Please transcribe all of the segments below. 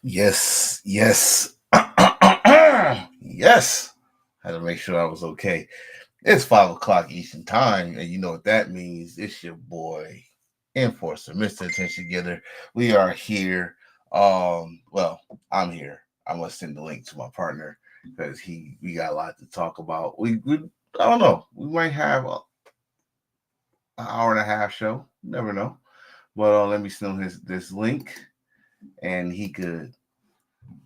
Yes, yes, yes. Had to make sure I was okay. It's 5 o'clock Eastern time, and you know what that means. It's your boy, Enforcer, Mr. Attention Getter. We are here. Well, I'm here. I must send the link to my partner because we got a lot to talk about. We I don't know. We might have an hour and a half show. Never know. But let me send him this link, and he could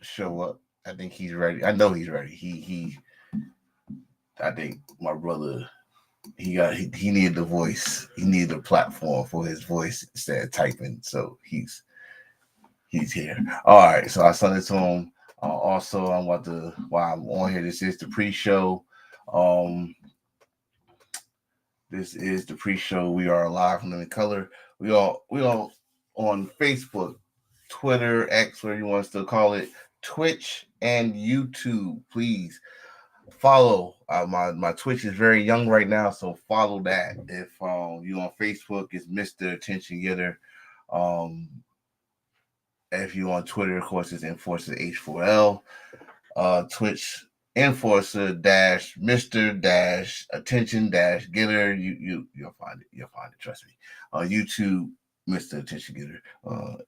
show up. I think he's ready. I know he's ready. He I think my brother he needed the voice. He needed a platform for his voice instead of typing. So he's here. All right. So I sent it to him. Also, I'm about to while I'm on here. This is the pre-show. Um, this is the pre-show. We are live from Living Color. We all on Facebook, Twitter, X, whatever you want to still call it, Twitch, and YouTube. Please follow my Twitch is very young right now, so follow that. If you on Facebook, it's Mr. Attention Getter. Um, if you on Twitter, of course, it's Enforcer H4L. Twitch Enforcer dash Mr. dash Attention dash Getter. You'll find it. You'll find it. Trust me. YouTube, Mr. Attention Getter,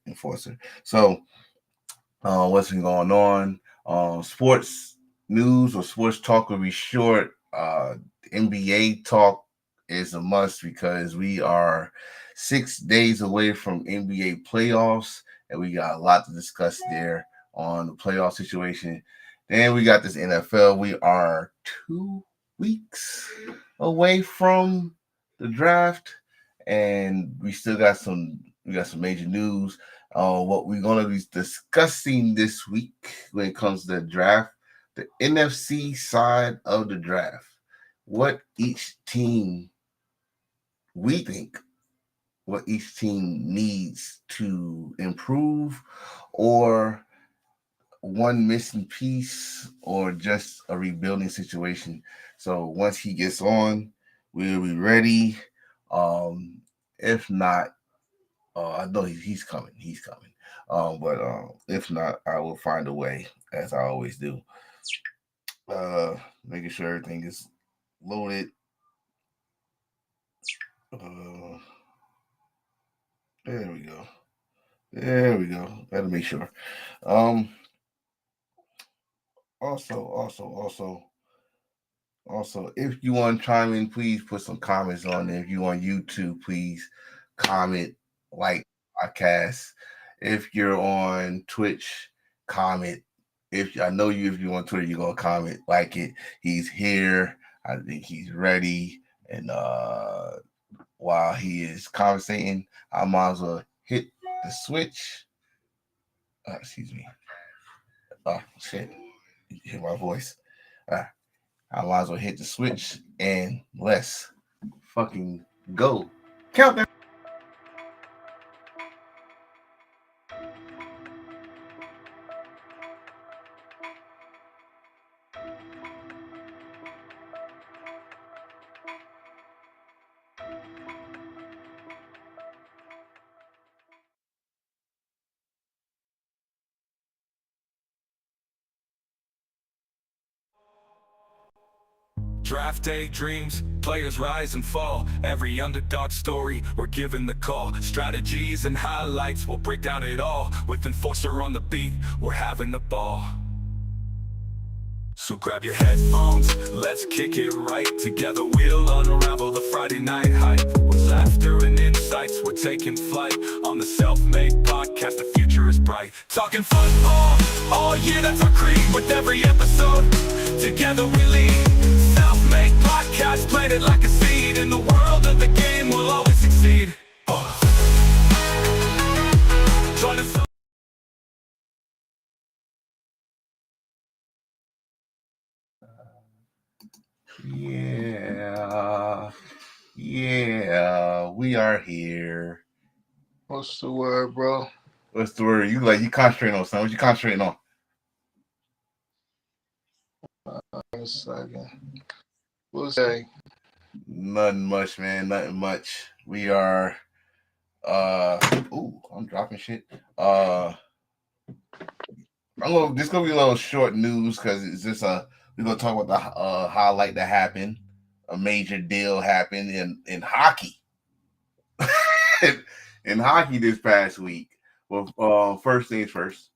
Enforcer. So what's been going on? Sports news or sports talk will be short. NBA talk is a must because we are 6 days away from NBA playoffs, and we got a lot to discuss there on the playoff situation. Then we got this NFL. We are 2 weeks away from the draft, and we got some major news. What we're going to be discussing this week when it comes to the draft, the NFC side of the draft, what each team we think, what each team needs to improve, or one missing piece, or just a rebuilding situation. So once he gets on, we'll be ready. If not, I know he's coming. He's coming. But if not, I will find a way, as I always do. Making sure everything is loaded. Uh, there we go. There we go. Gotta make sure. Um. Also, if you want to chime in, please put some comments on there. If you on YouTube, please comment, like podcast. If you're on Twitch, comment. If I know you, if you're on Twitter, you're gonna comment, like it. He's here. I think he's ready. And while he is conversating, I might as well hit the switch. Excuse me. Oh shit! You hear my voice? Uh, I might as well hit the switch and let's fucking go. Countdown. Draft day dreams, players rise and fall. Every underdog story, we're given the call. Strategies and highlights, we'll break down it all. With Enforcer on the beat, we're having the ball. So grab your headphones, let's kick it right. Together we'll unravel the Friday night hype. With laughter and insights, we're taking flight. On the Self-Made Podcast, the future is bright. Talking football, all year that's our creed. With every episode, together we lead. Self-Made Podcast, planted like a seed. In the world of the game, we'll always succeed. Join us. Yeah, we are here. What's the word, bro? What's the word? You concentrating on something? What you concentrating on? A second. What's that? Nothing much, man. Nothing much. We are. I'm dropping shit. This gonna be a little short news because it's just we're gonna talk about the highlight that happened. A major deal happened in hockey. in hockey this past week. Well, first things first.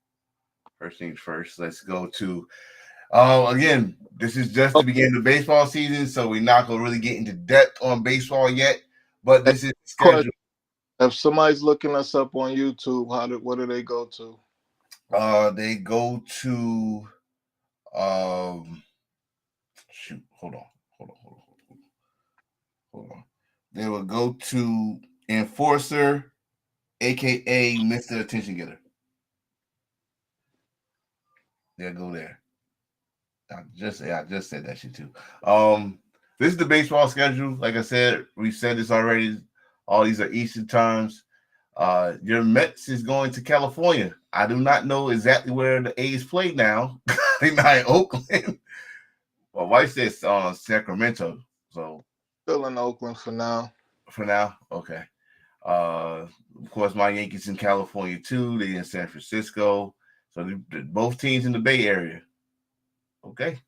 First things first. Let's go to again. This is just the beginning of baseball season, so we're not gonna really get into depth on baseball yet. But this is scheduled. If somebody's looking us up on YouTube, what do they go to? They go to shoot, hold on. They will go to Enforcer, aka Mr. Attention Getter. They'll go there. I just said that shit too. This is the baseball schedule. Like I said, we said this already. All these are Eastern times. Your Mets is going to California. I do not know exactly where the A's play now. They're not in Oakland. My wife says Sacramento. So Still in Oakland for now. For now, okay. Of course, my Yankees in California too. They in San Francisco. So both teams in the Bay Area. Okay.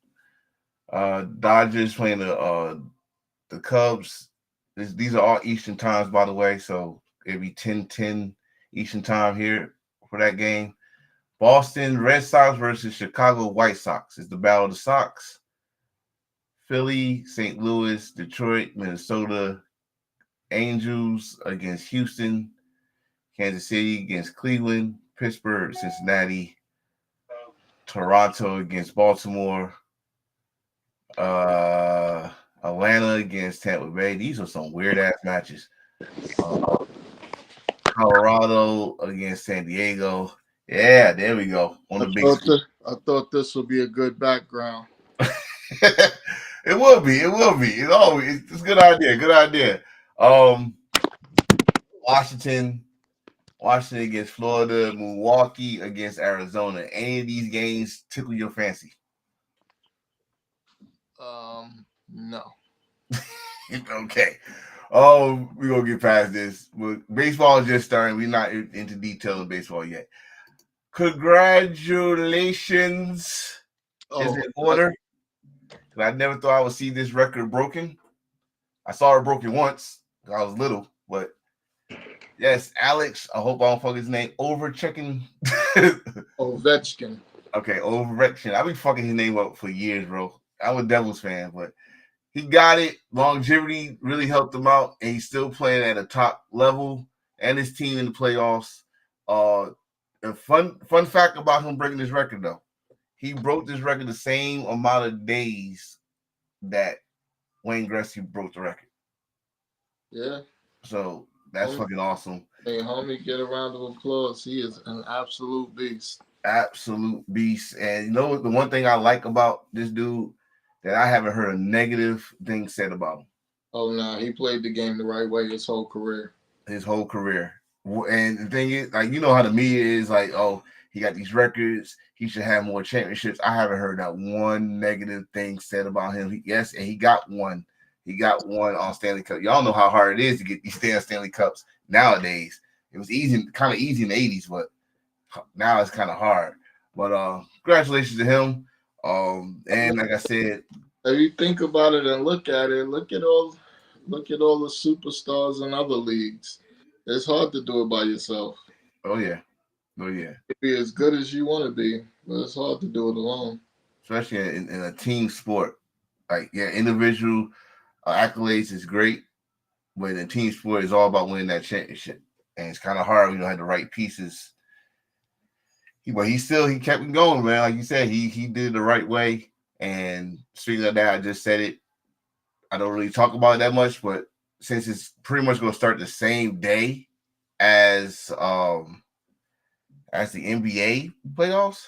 Dodgers playing the Cubs. These are all Eastern times, by the way. So it'll be 10-10 Eastern time here for that game. Boston Red Sox versus Chicago White Sox. It's the battle of the Sox. Philly, St. Louis, Detroit, Minnesota, Angels against Houston, Kansas City against Cleveland, Pittsburgh, Cincinnati, Toronto against Baltimore, Atlanta against Tampa Bay. These are some weird ass matches. Colorado against San Diego. Yeah, there we go. I thought this would be a good background. It will be. It's a good idea. Washington against Florida, Milwaukee against Arizona. Any of these games tickle your fancy? No. Okay. We're gonna get past this. Baseball is just starting. We're not into detail of baseball yet. Congratulations. Is it order? I never thought I would see this record broken. I saw it broken once. I was little, but yes, Alex. I hope I don't fuck his name. Ovechkin. Ovechkin. Okay, Ovechkin. I've been fucking his name up for years, bro. I'm a Devils fan, but he got it. Longevity really helped him out, and he's still playing at a top level. And his team in the playoffs. A fun fact about him breaking this record, though. He broke this record the same amount of days that Wayne Gretzky broke the record. Yeah. So that's fucking awesome. Hey, homie, get a round of applause. He is an absolute beast. Absolute beast. And you know the one thing I like about this dude that I haven't heard a negative thing said about him. Oh, no. He played the game the right way his whole career. And the thing is, like, you know how the media is like, oh, he got these records. He should have more championships. I haven't heard that one negative thing said about him. And he got one. He got one on Stanley Cup. Y'all know how hard it is to get these Stanley Cups nowadays. It was kind of easy in the 80s, but now it's kind of hard. But congratulations to him. And like I said, if you think about it and look at all the superstars in other leagues. It's hard to do it by yourself. Oh yeah. Be as good as you want to be, but it's hard to do it alone. Especially in a team sport. Like, yeah, individual accolades is great, but in team sport, it's all about winning that championship. And it's kind of hard when you don't have the right pieces. But he kept it going, man. Like you said, he did it the right way. And speaking of that, I just said it. I don't really talk about it that much, but since it's pretty much going to start the same day as the NBA playoffs.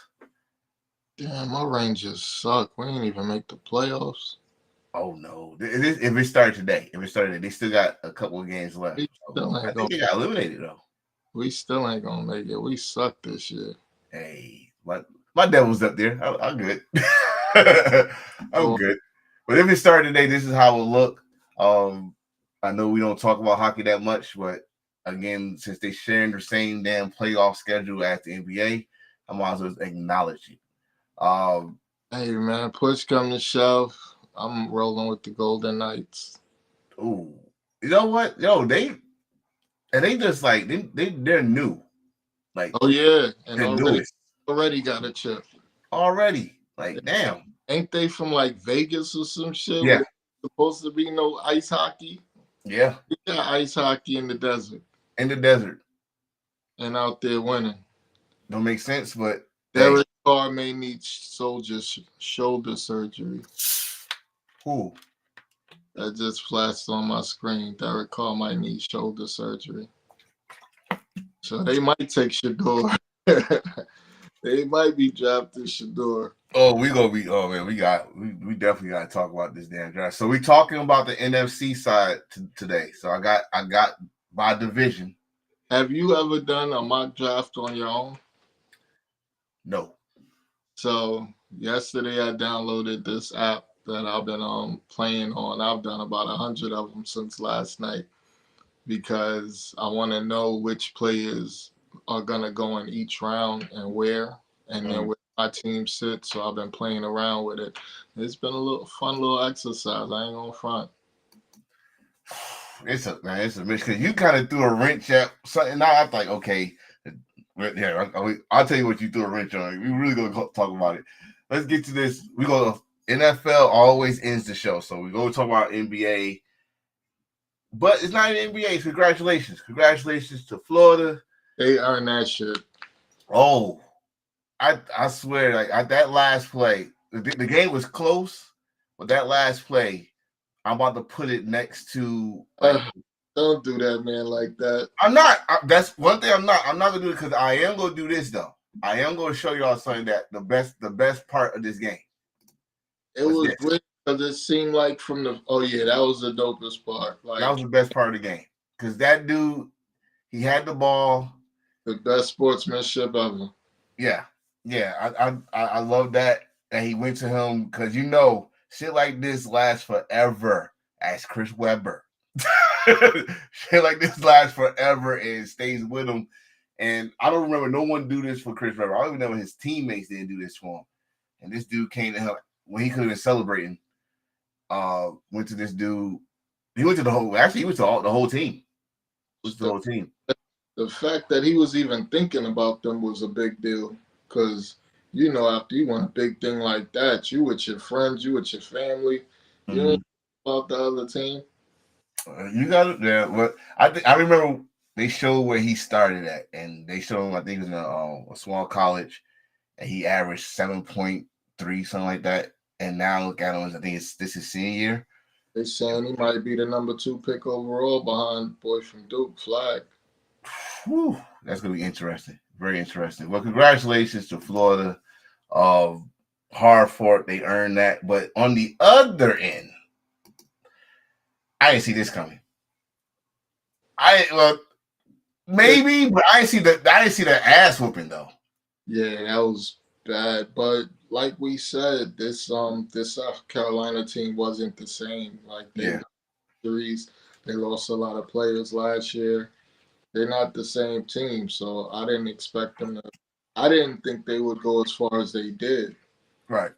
Damn, my Rangers suck. We ain't even make the playoffs. Oh no! If it started today, they still got a couple of games left. I think they got eliminated though. We still ain't gonna make it. We suck this year. Hey, my Devils up there. I'm good. I'm good. But if it started today, this is how it look. I know we don't talk about hockey that much, but again, since they sharing the same damn playoff schedule as the NBA, I might as well acknowledge you. Hey man, push come to shove, I'm rolling with the Golden Knights. Ooh, you know what? Yo, they just like they're new. Like Oh yeah, and they're newest already got a chip. already. Like damn. Ain't they from like Vegas or some shit where Yeah, there's supposed to be no ice hockey? yeah. We got ice hockey in the desert In the desert. and out there winning. Don't make sense, but hey, Derek Carr may need shoulder surgery. who? That just flashed on my screen. Derek Carr might need shoulder surgery. So they might take Shador. They might be drafting Shador. Oh, we gonna be. Oh man, we definitely got to talk about this damn draft. So we talking about the NFC side today. So I got by division. Have you ever done a mock draft on your own? No. So yesterday I downloaded this app that I've been playing on. I've done about 100 of them since last night because I want to know which players are gonna go in each round and where, and then where my team sits. So I've been playing around with it. It's been a little fun little exercise. I ain't gonna front. It's a mix because you kind of threw a wrench at something. Now I'm like, okay, yeah, I'll tell you what you threw a wrench on. We really gonna talk about it. Let's get to this. We go. NFL always ends the show, so we go talk about NBA. But it's not an NBA. Congratulations to Florida. They earn that shit. Oh, I swear, like at that last play, the game was close, but that last play, I'm about to put it next to. Don't do that, man, like that. I'm not. That's one thing. I'm not gonna do it because I am gonna do this though. I am gonna show y'all something that the best part of this game. It was great because it seemed like from the. Oh yeah, that was the dopest part. Like that was the best part of the game because that dude, he had the ball. The best sportsmanship ever. Yeah. I love that he went to him because shit like this lasts forever. As Chris Webber, shit like this lasts forever and stays with him. And I don't remember no one do this for Chris Webber. I don't even know his teammates didn't do this for him. And this dude came to him when he could have been celebrating. Went to this dude. He went to the whole. Actually, he went to the whole team. The whole team. The fact that he was even thinking about them was a big deal because, after you win a big thing like that, you with your friends, you with your family, you don't about the other team. You got it. Yeah, but I remember they showed where he started at, and they showed him, I think it was in a small college, and he averaged 7.3, something like that. And now look at him, I think this is senior year. They're saying he might be the number 2 pick overall behind boy from Duke, Flag. Whew, that's gonna be interesting. Very interesting. Well, congratulations to Florida. Hard fought, they earned that. But on the other end, I didn't see this coming. Maybe, but I didn't see the ass whooping though. Yeah, that was bad. But like we said, this South Carolina team wasn't the same. Like they lost a lot of players last year. They're not the same team, so I didn't expect them to. I didn't think they would go as far as they did. Right.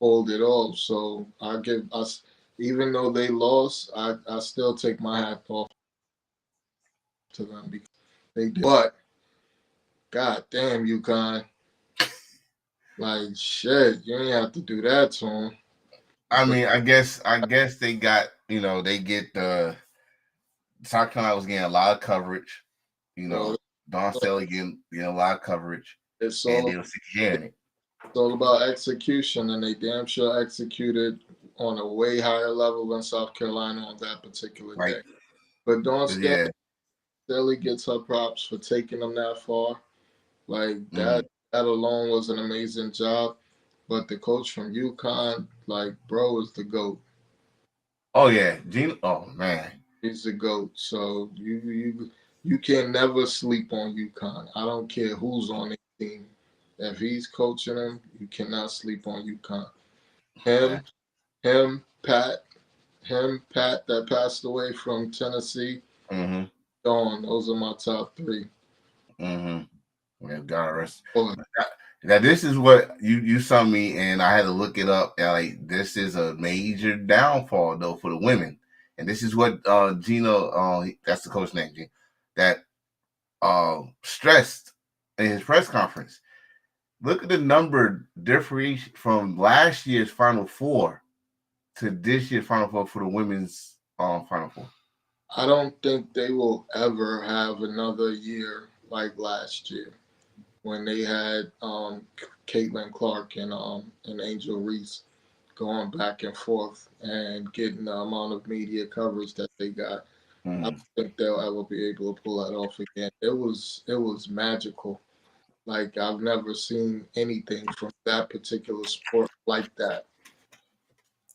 Hold it off. So I give us, even though they lost, I still take my hat off to them because they did. But god damn, UConn. Like shit, you ain't have to do that to them. I mean, I guess they got, they get the South Carolina was getting a lot of coverage. Don Staley getting a lot of coverage. It's and they were securing it. It's all about execution, and they damn sure executed on a way higher level than South Carolina on that particular day. But Dawn Staley gets her props for taking them that far. Like that alone was an amazing job. But the coach from UConn, like, bro, is the GOAT. Oh yeah, Gene. Oh man, he's the GOAT. So you can never sleep on UConn. I don't care who's on the team. If he's coaching them, you cannot sleep on UConn. Him, Pat that passed away from Tennessee. Dawn, those are my top 3. Yeah, God rest. Now this is what you saw me, and I had to look it up. And like this is a major downfall though for the women, and this is what Gino, that's the coach name, Gino, that stressed in his press conference. Look at the number difference from last year's Final Four to this year's Final Four for the women's Final Four. I don't think they will ever have another year like last year when they had Caitlin Clark and Angel Reese going back and forth and getting the amount of media coverage that they got. I don't think they'll ever be able to pull that off again. It was magical. Like I've never seen anything from that particular sport like that.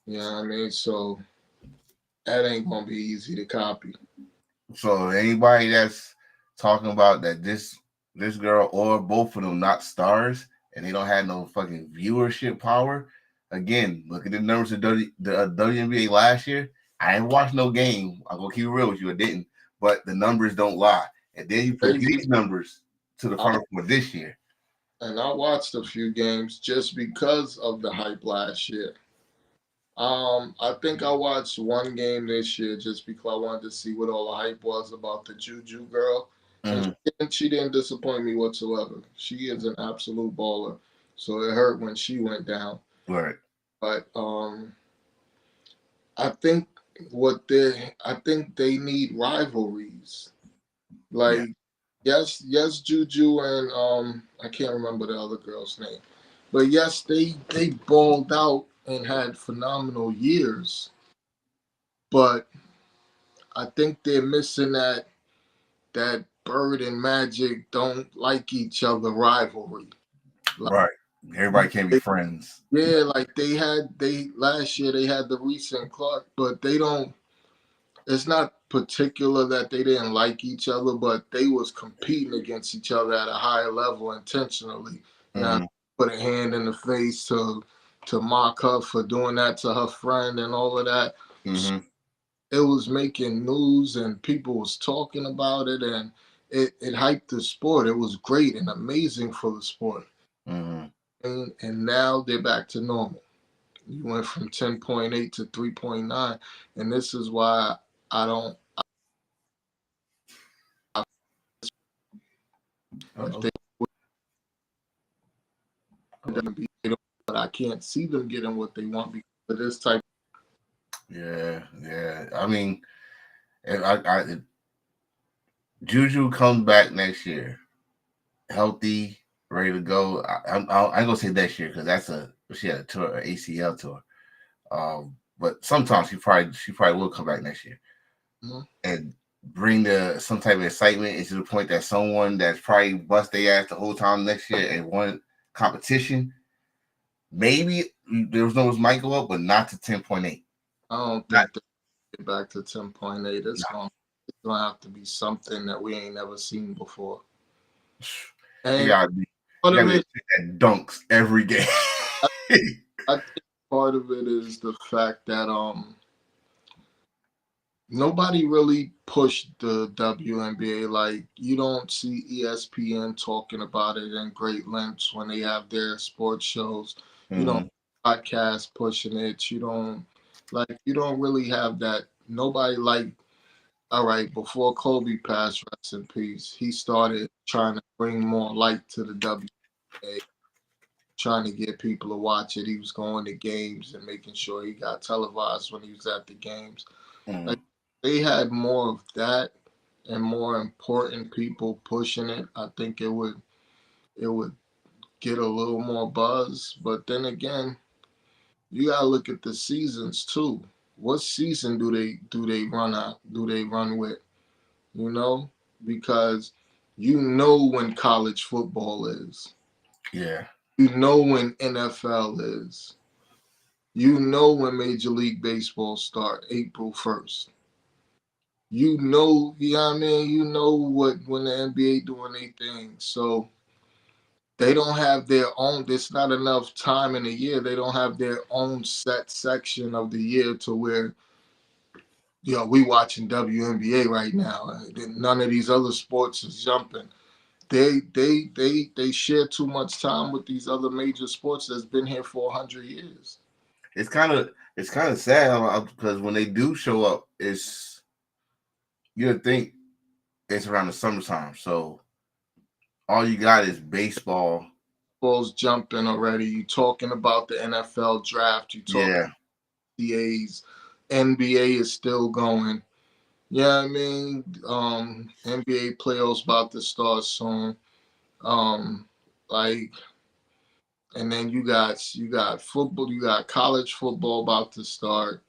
You know what I mean? So that ain't gonna be easy to copy. So anybody that's talking about that this girl or both of them not stars and they don't have no fucking viewership power, again, look at the numbers of the WNBA last year. I ain't watched no game. I'm gonna keep it real with you. I didn't, but the numbers don't lie. And then you put these numbers to the Final Four this year. And I watched a few games just because of the hype last year. I think I watched one game this year just because I wanted to see what all the hype was about the Juju girl. And she didn't disappoint me whatsoever. She is an absolute baller. So it hurt when she went down. Right. But I think they need rivalries. Like yes, Juju and I can't remember the other girl's name. But yes, they balled out and had phenomenal years. But I think they're missing that Bird and Magic don't like each other rivalry. Like, right. Everybody can't be friends. Yeah, like last year they had the Reese and Clark, but they don't. It's not particular that they didn't like each other, but they was competing against each other at a higher level intentionally. Now put a hand in the face to mock her for doing that to her friend and all of that. So it was making news and people was talking about it, and it hyped the sport. It was great and amazing for the sport. And now they're back to normal. You went from 10.8 to 3.9, and this is why I don't. But I can't see them getting what they want because of this type. Yeah. I mean, if Juju comes back next year, healthy, ready to go. I ain't gonna say next year because she had a tour, an ACL tour. But sometimes she probably will come back next year and bring some type of excitement into the point that someone that's probably bust their ass the whole time next year and won competition. Maybe there was numbers might go up, but not to 10.8. I don't think they get back to 10.8. It's gonna have to be something that we ain't never seen before. And you gotta be that dunks every game. I think part of it is the fact that nobody really pushed the WNBA. Like you don't see ESPN talking about it in great lengths when they have their sports shows. You don't podcast pushing it. You don't really have that. Nobody all right, before Kobe passed, rest in peace, he started trying to bring more light to the WNBA, trying to get people to watch it. He was going to games and making sure he got televised when he was at the games. Like, they had more of that and more important people pushing it. I think it would get a little more buzz. But then again, you gotta look at the seasons too. What season do they run out? Do they run with? You know, because you know when college football is. Yeah. You know when NFL is. You know when Major League Baseball start April 1st. You know what I mean? You know when the NBA doing their thing. So they don't have their own. There's not enough time in the year. They don't have their own set section of the year to where, we watching WNBA right now. None of these other sports is jumping. they share too much time with these other major sports that's been here for 100 years. It's kind of sad because when they do show up, you'd think it's around the summertime. So all you got is baseball. Ball's jumping already. You talking about the NFL draft. You talking Yeah, CAs. NBA is still going. Yeah, I mean, NBA playoffs about to start soon. Um, like, and then you got football, you got college football about to start.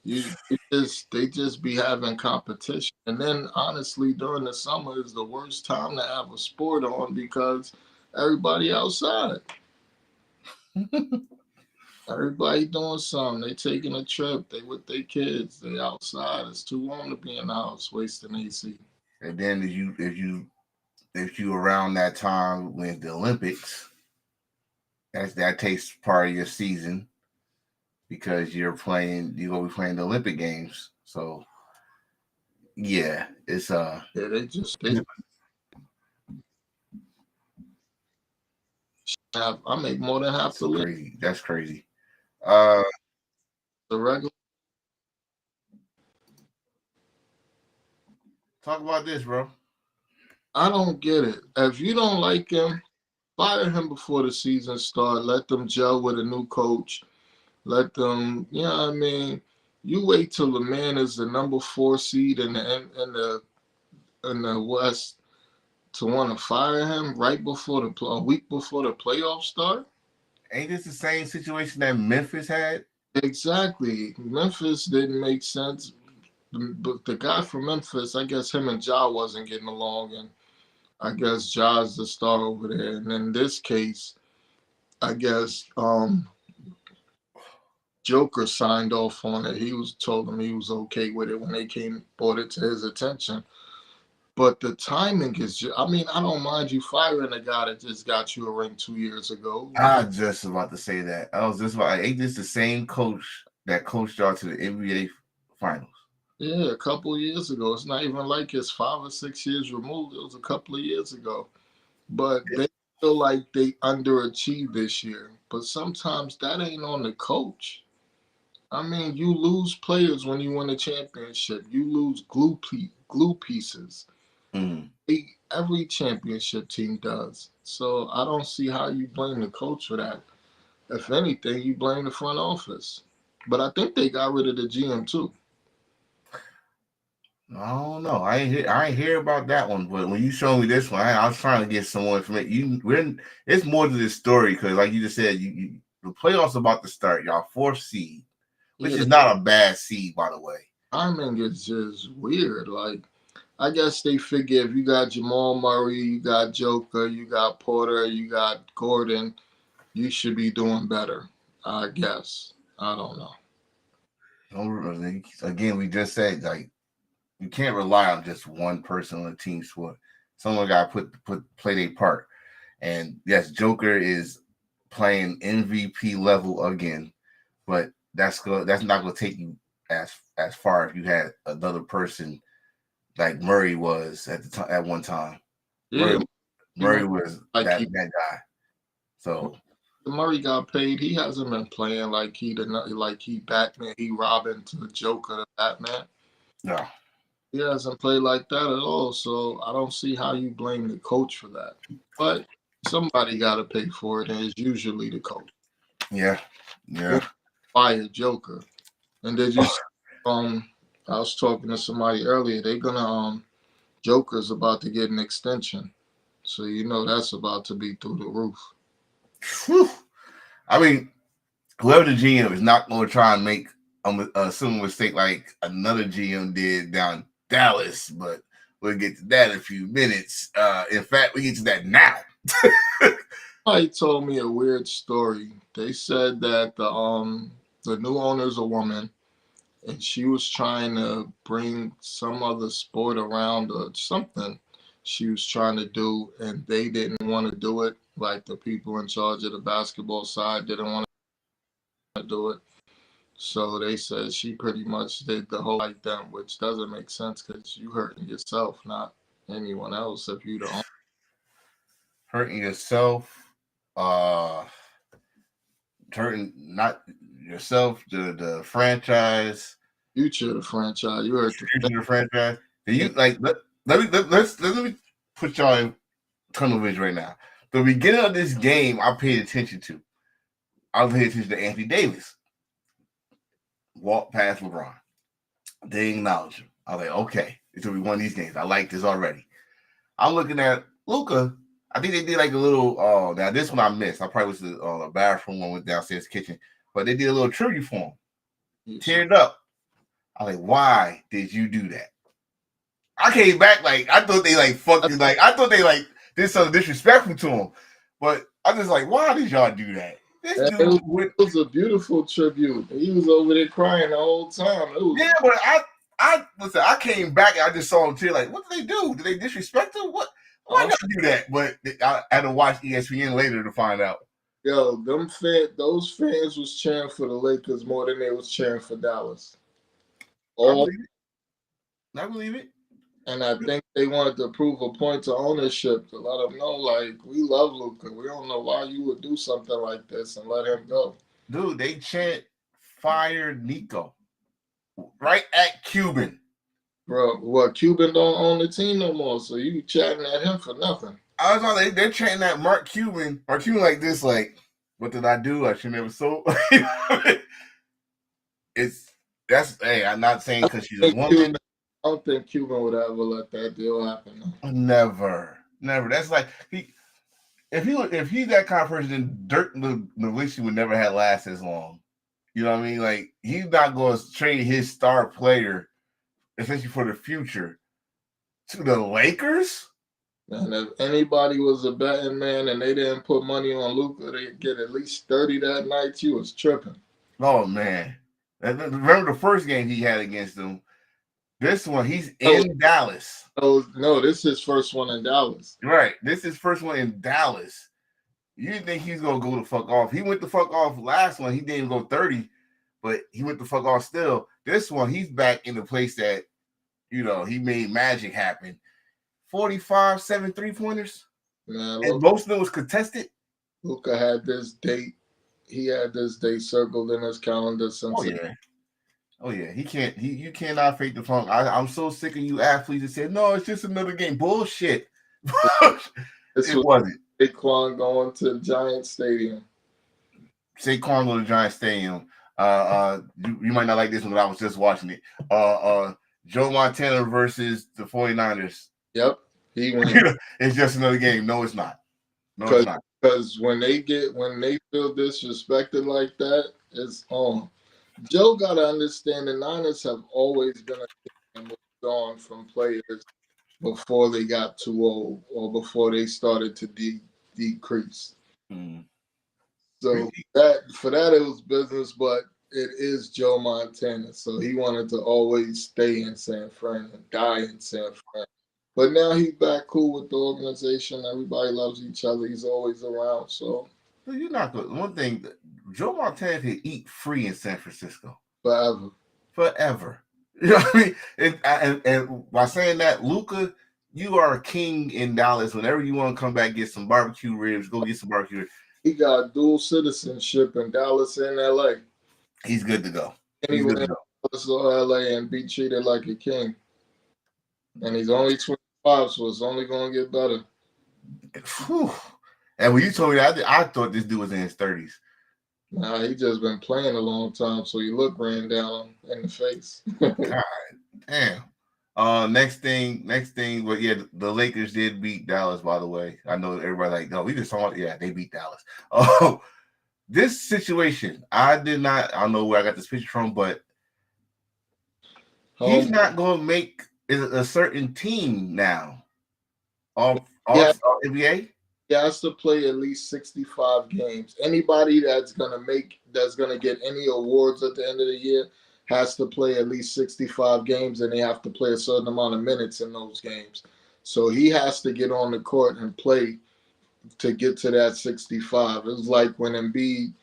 They just be having competition, and then honestly, during the summer is the worst time to have a sport on because everybody outside. Everybody doing something. They taking a trip. They with their kids. They outside. It's too warm to be in the house wasting AC. and then if you around that time with the Olympics, that takes part of your season because you're gonna be playing the Olympic games. So yeah, it's Yeah, they have. I make more than half it's the league. crazy. That's crazy. Uh, The regular. talk about this, bro. I don't get it. If you don't like him, fire him before the season start. Let them gel with a new coach. Let them. You know what I mean. You wait till the man is the number 4 seed in the West to want to fire him right before a week before the playoffs start. Ain't this the same situation that Memphis had? Exactly. Memphis didn't make sense. But the guy from Memphis, I guess him and Ja wasn't getting along, and I guess Ja's the star over there. And in this case, I guess Joker signed off on it. He was told him he was okay with it when they brought it to his attention. But the timing is just, I mean, I don't mind you firing a guy that just got you a ring 2 years ago. I was just about to say that. I was just about. Ain't this the same coach that coached y'all to the NBA finals? Yeah, a couple of years ago. It's not even like it's 5 or 6 years removed. It was a couple of years ago. But they feel like they underachieved this year. But sometimes that ain't on the coach. I mean, you lose players when you win a championship. You lose glue pieces. Mm. Every championship team does. So I don't see how you blame the coach for that. If anything, you blame the front office. But I think they got rid of the GM too. I don't know. I ain't hear about that one. But when you showed me this one, I was trying to get some more information. It's more to this story because, like you just said, the playoffs about to start. Y'all 4th seed, which Yeah, is not a bad seed, by the way. timing is just weird. Like, I guess they figure if you got Jamal Murray, you got Joker, you got Porter, you got Gordon, you should be doing better. I guess. I don't know. Again, we just said like you can't rely on just one person on the team sport. Someone got to play their part. And yes, Joker is playing MVP level again, but that's not going to take you as far if you had another person like Murray was at one time. Yeah, Murray was like that guy. So Murray got paid. He hasn't been playing like he Batman, he Robin to the Joker to Batman. no, He hasn't played like that at all. So I don't see how you blame the coach for that. But somebody got to pay for it, and it's usually the coach. yeah. Fire Joker. And did you? I was talking to somebody earlier. They're gonna Joker's about to get an extension, so you know that's about to be through the roof. Whew. I mean, whoever the GM is not going to try and make a similar mistake like another GM did down in Dallas, but we'll get to that in a few minutes. In fact, we get to that now. Somebody told me a weird story. They said that the new owner's a woman, and she was trying to bring some other sport around or something she was trying to do, and they didn't want to do it. Like the people in charge of the basketball side didn't want to do it. So they said she pretty much did the whole like them, which doesn't make sense because you hurting yourself, not anyone else if you don't. hurting yourself, uh, hurting not yourself, the franchise, Future of the franchise. You heard the future of the franchise. Do you like? Let me put y'all in tunnel vision right now. The beginning of this game, I paid attention to. I paid attention to Anthony Davis. Walk past LeBron. They acknowledge him. I was like, okay, it's gonna be one of these games. I like this already. I'm looking at Luka. I think they did like a little. Oh, now this one I missed. I probably was the bathroom one, went downstairs kitchen, but they did a little tribute for him. Teared up. I was like, why did you do that? I came back like I thought they like fucking like I thought they like did something disrespectful to him, but I was like, why did y'all do that? This dude it was a beautiful tribute. He was over there crying the whole time. Yeah, but I listen. I came back and I just saw him tear. Like, what did they do? Did they disrespect him? What? Why not do that? But I had to watch ESPN later to find out. Yo, those fans was cheering for the Lakers more than they was cheering for Dallas. I believe it. And I think they wanted to prove a point to ownership to let them know, like, we love Luka. We don't know why you would do something like this and let him go. Dude, they chant fire Nico right at Cuban. Bro, what, Cuban don't own the team no more, so you chatting at him for nothing. I was on. They're chanting at Mark Cuban. Mark Cuban like this, like, what did I do? I should never sold. Hey, I'm not saying because she's a woman. I don't think Cuban would ever let that deal happen. No. Never. That's like if he's that kind of person, then the relationship would never have lasted as long. You know what I mean? Like he's not going to trade his star player, especially for the future, to the Lakers. And if anybody was a betting man and they didn't put money on Luka, they'd get at least 30 that night. You was tripping. Oh man! Remember the first game he had against them. This one, he's in Dallas. Oh, no, this is his first one in Dallas. Right. This is his first one in Dallas. You didn't think he's going to go the fuck off. He went the fuck off last one. He didn't even go 30, but he went the fuck off still. This one, he's back in the place that, he made magic happen. 45, 7 3-pointers. Man, and most of them was contested. Luka had this date. He had this date circled in his calendar since. Oh yeah, he can't. You cannot fake the funk. I'm so sick of you athletes that say, "No, it's just another game." Bullshit. It wasn't. Saquon going to Giant Stadium. Saquon going to Giant Stadium. You might not like this one, but I was just watching it. Joe Montana versus the 49ers. Yep, he went. It's just another game. No, it's not. No, it's not. Because when they feel disrespected like that, it's on. Joe got to understand the Niners have always been a team that moved on from players before they got too old or before they started to decrease. So for that it was business, but it is Joe Montana. So he wanted to always stay in San Fran and die in San Fran. But now he's back cool with the organization. Everybody loves each other. He's always around. So you're not good. One thing, Joe Montana could eat free in San Francisco. Forever. You know what I mean? And by saying that, Luka, you are a king in Dallas. Whenever you want to come back, get some barbecue ribs, go get some barbecue ribs. He got dual citizenship in Dallas and LA. He's good to go. Anyway, Dallas or LA and be treated like a king. And he's only 25, so it's only going to get better. Whew. And when you told me that, I thought this dude was in his 30s. Nah, he just been playing a long time, so he ran down in the face. God damn. Next thing, but yeah, the Lakers did beat Dallas, by the way. I know everybody like, no, we just saw it. Yeah, they beat Dallas. Oh, this situation, I don't know where I got this picture from, but he's not going to make a certain team now. All NBA? He has to play at least 65 games. Anybody that's gonna get any awards at the end of the year has to play at least 65 games, and they have to play a certain amount of minutes in those games. So he has to get on the court and play to get to that 65. It was like when Embiid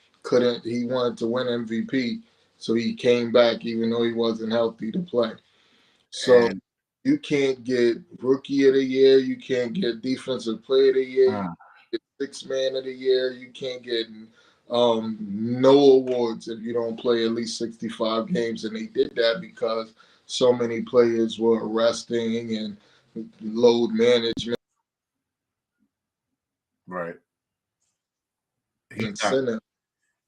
he wanted to win MVP, so he came back even though he wasn't healthy to play. So you can't get Rookie of the Year. You can't get Defensive Player of the Year. Sixth Man of the Year. You can't get no awards if you don't play at least 65 games. And they did that because so many players were resting and load management Right. He's not. incentive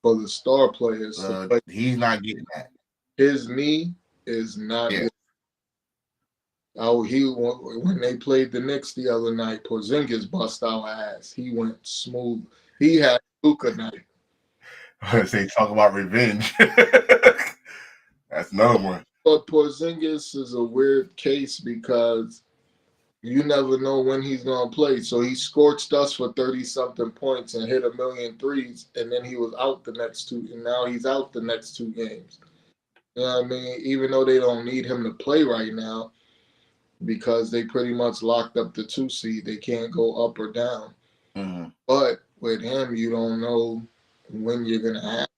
for the star players to play. He's not getting that. His knee is not. Yeah. Oh, when they played the Knicks the other night, Porzingis bust our ass. He went smooth. He had Luka night. They talk about revenge. That's another one. But Porzingis is a weird case because you never know when he's going to play. So he scorched us for 30-something points and hit 1,000,000 threes, and then he was out the next two, and now he's out the next 2 games. You know what I mean? Even though they don't need him to play right now because they pretty much locked up the 2 seed. They can't go up or down. Mm-hmm. But with him, you don't know when you're going to have.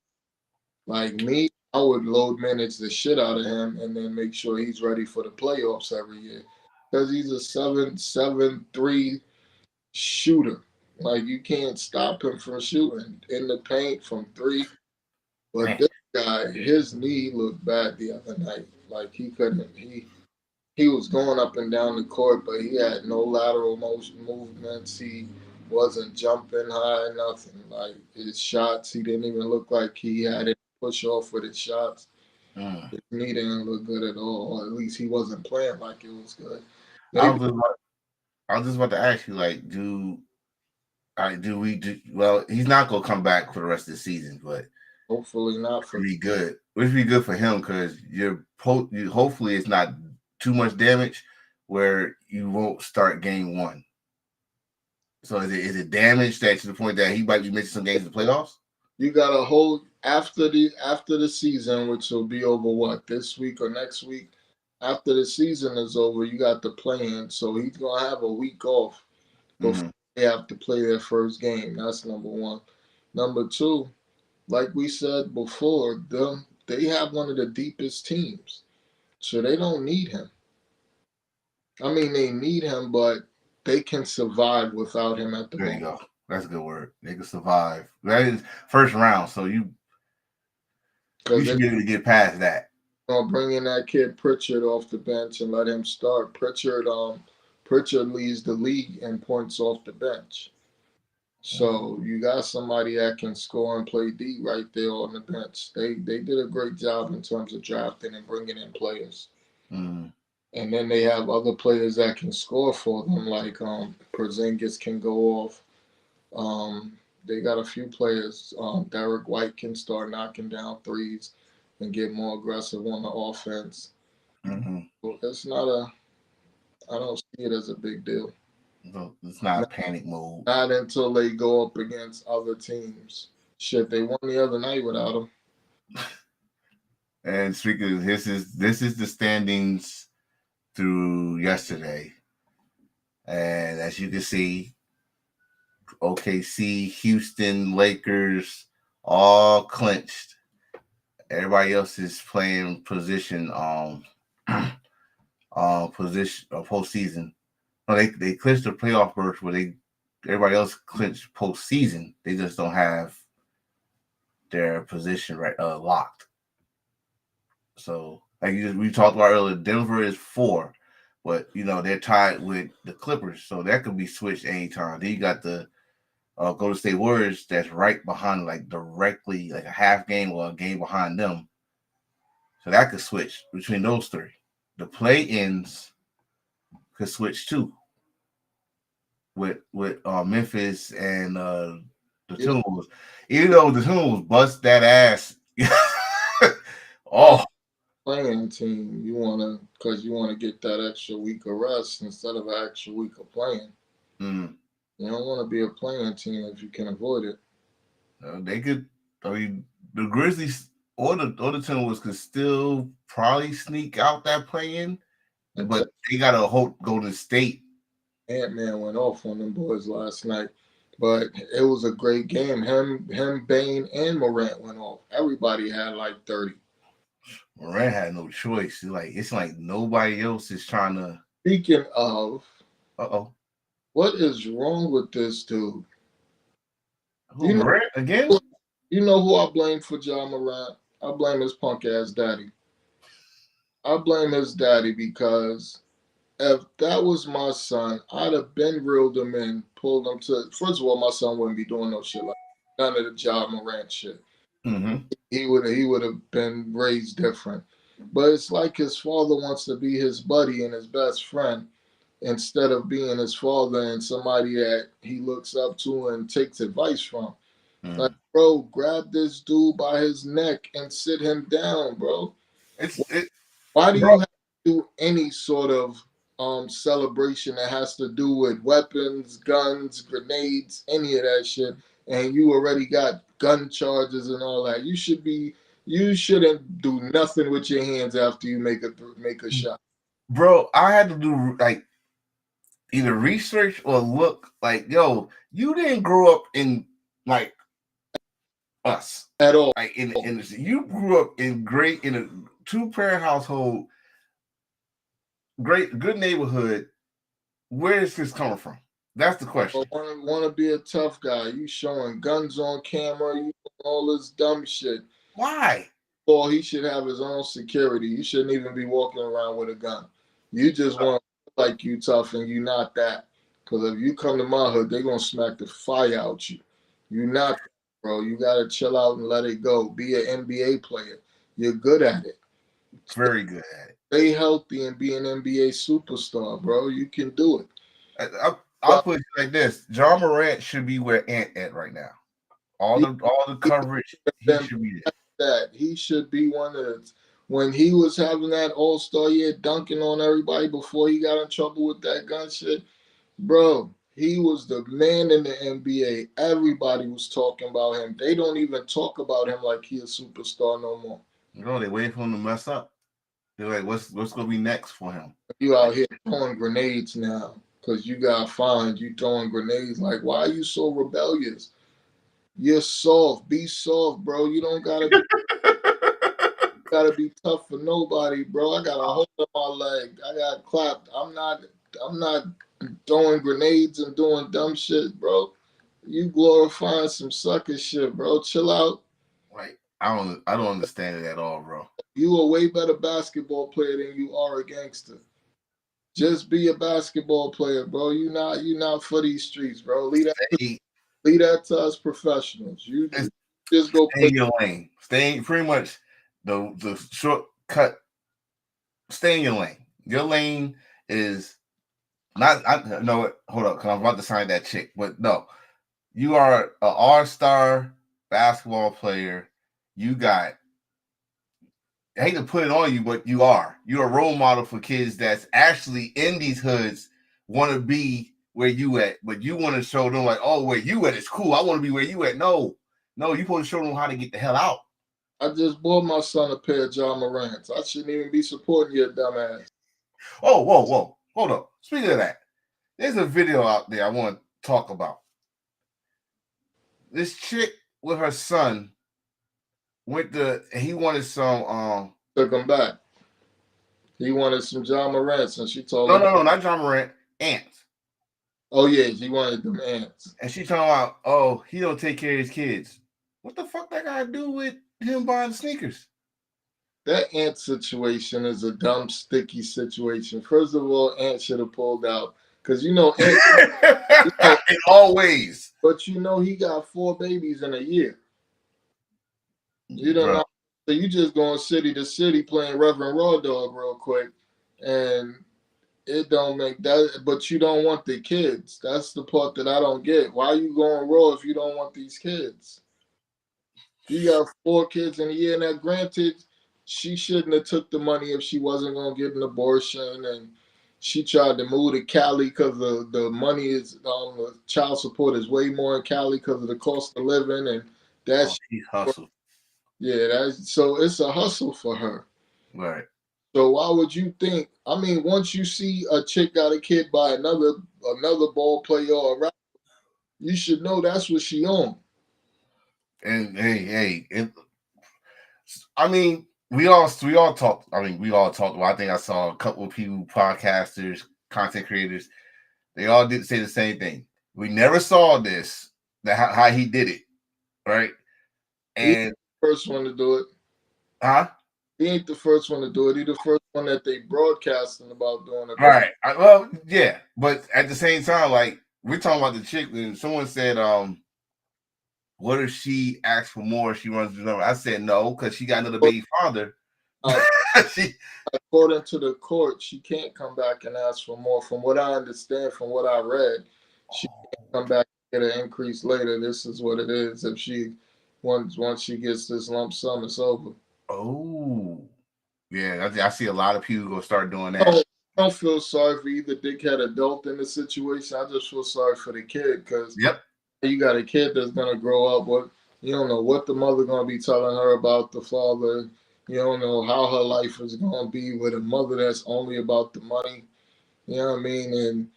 Like me, I would load manage the shit out of him and then make sure he's ready for the playoffs every year. Because he's a 7-7-3 shooter. Like, you can't stop him from shooting in the paint from 3. But this guy, his knee looked bad the other night. Like, he couldn't. He was going up and down the court, but he had no lateral motion movements. He wasn't jumping high, nothing. Like, his shots, he didn't even look like he had it push off with his shots. His knee didn't look good at all. Or at least he wasn't playing like it was good. I was just about to ask you, like, well, he's not gonna come back for the rest of the season, but hopefully not for be good. It would be good for him because hopefully it's not too much damage where you won't start game 1. So is it damage that to the point that he might be missing some games in the playoffs? You got to hold after the season, which will be over this week or next week. After the season is over, you got the play-in, so he's gonna have a week off before they have to play their first game. That's number 1. Number 2, like we said before, they have one of the deepest teams, so they don't need him. I mean, they need him, but they can survive without him at the moment. There you go. That's a good word. They can survive. That is first round, so you should be able to get past that. Bring in that kid Pritchard off the bench and let him start. Pritchard leads the league in points off the bench. So you got somebody that can score and play D right there on the bench. They did a great job in terms of drafting and bringing in players. Mm. And then they have other players that can score for them, like Porzingis can go off. They got a few players. Derek White can start knocking down threes and get more aggressive on the offense. Mm-hmm. So it's I don't see it as a big deal. So it's not a panic mode. Not until they go up against other teams. Shit, they won the other night without him. And speaking of this is the standings through yesterday. And as you can see, OKC, Houston, Lakers, all clinched. Everybody else is playing position postseason. No, they clinched the playoff berth, but everybody else clinched postseason. They just don't have their position locked. So, like we talked about earlier, Denver is 4, but they're tied with the Clippers, so that could be switched anytime. Then you got the Golden State Warriors that's right behind, like directly, like a half game or a game behind them. So that could switch between those 3. The play-ins could switch too with Memphis and the Timberwolves. Even though the Timberwolves bust that ass, playing team, because you want to get that extra week of rest instead of an extra week of playing. Mm. You don't want to be a playing team if you can avoid it. They could. I mean, the Grizzlies or the Timberwolves could still probably sneak out that play-in, but they gotta hope Golden State. Ant-Man went off on them boys last night, but it was a great game. Him, Bane, and Morant went off. Everybody had like 30. Morant had no choice. It's like nobody else is trying to. Speaking of, what is wrong with this dude? You know, Morant again? you know who I blame for Ja Morant? I blame his punk ass daddy. I blame his daddy because if that was my son, I'd have been reeled him in, pulled him to. First of all, my son wouldn't be doing no shit like none of the Ja Morant shit. Mm-hmm. He would have been raised different. But it's like his father wants to be his buddy and his best friend instead of being his father and somebody that he looks up to and takes advice from. Mm-hmm. Like, bro, grab this dude by his neck and sit him down, bro. Why do bro. you have to do any sort of celebration that has to do with weapons, guns, grenades, any of that shit? And you already got gun charges and all that. You shouldn't do nothing with your hands after you make a shot. Bro, I had to do like either research or look like, yo, you didn't grow up in like us At all. like you grew up in a two-parent household, good neighborhood. Where is this coming from? That's the question. Want to be a tough guy. You showing guns on camera, you all this dumb shit. Why? Well, he should have his own security. You shouldn't even be walking around with a gun. You just want to like you tough and you not that. Because if you come to my hood, they're going to smack the fire out you. You not, bro. You got to chill out and let it go. Be an NBA player. You're good at it. Very good at it. Stay healthy and be an NBA superstar, bro. You can do it. I'll put it like this. Ja Morant should be where Ant at right now. All the coverage, he should be there. That he should be one of the, when he was having that All-Star year dunking on everybody before he got in trouble with that gun shit, bro, he was the man in the NBA. Everybody was talking about him. They don't even talk about him like he a superstar no more. You know, they waiting for him to mess up. They're like, what's gonna be next for him? You out here throwing grenades now because you got fined. You throwing grenades. Like, why are you so rebellious? You're soft. Be soft, bro. You don't gotta be tough for nobody, bro. I got a hole in my leg. I got clapped. I'm not throwing grenades and doing dumb shit, bro. You glorifying some sucker shit, bro. Chill out. Right. I don't understand it at all, bro. You a way better basketball player than you are a gangster. Just be a basketball player, bro. You not for these streets, bro. Leave that to us professionals. You just go stay in your lane. Stay pretty much the shortcut. Stay in your lane. Your lane is not. No, hold up, because I'm about to sign that chick. But no, you are an all-star basketball player. You got. I hate to put it on you, but you are. You're a role model for kids that's actually in these hoods want to be where you at, but you want to show them like, oh, where you at is cool. I want to be where you at. No, you supposed to show them how to get the hell out. I just bought my son a pair of Ja Morants. I shouldn't even be supporting your dumb ass. Oh, whoa. Hold up. Speaking of that, there's a video out there I want to talk about. This chick with her son he wanted some took him back. He wanted some Ja Morants, and she told him no, not Ja Morant, ants. Oh yeah, he wanted them ants. And she talking about, oh, he don't take care of his kids. What the fuck that got to do with him buying sneakers? That ant situation is a dumb, sticky situation. First of all, Ant should have pulled out. Because Ant, always. But he got 4 babies in a year. You don't know. So you just going city to city playing Reverend Raw Dog real quick. And it don't make that, but you don't want the kids. That's the part that I don't get. Why are you going raw if you don't want these kids? You got 4 kids in a year. Now, granted, she shouldn't have took the money if she wasn't going to get an abortion. And she tried to move to Cali because the money is, the child support is way more in Cali because of the cost of living. And that's hustle. Yeah, so it's a hustle for her. Right. So why would you think? I mean, once you see a chick got a kid by another ball player or a rapper, you should know that's what she on. And hey, I mean, we all talked. I mean, we all talked about. I think I saw a couple of people, podcasters, content creators. They all did say the same thing. We never saw this. How he did it. right? He ain't And the first one to do it. huh? He ain't the first one to do it. He the first one that they broadcasting about doing it. Right. Well, yeah, but at the same time, like we're talking about the chick, and someone said, what if she asks for more? She runs the number. I said no, because she got another baby father. Uh, she, according to the court, she can't come back and ask for more. From what I understand, from what I read, she can't come back and get an increase later. This is what it is. If she once she gets this lump sum, it's over. oh, yeah, I see a lot of people gonna start doing I that. don't feel sorry for either dickhead adult in the situation. I just feel sorry for the kid because Yep. you got a kid that's gonna grow up. What you don't know what the mother gonna be telling her about the father. You don't know how her life is gonna be with a mother that's only about the money. You know what I mean? And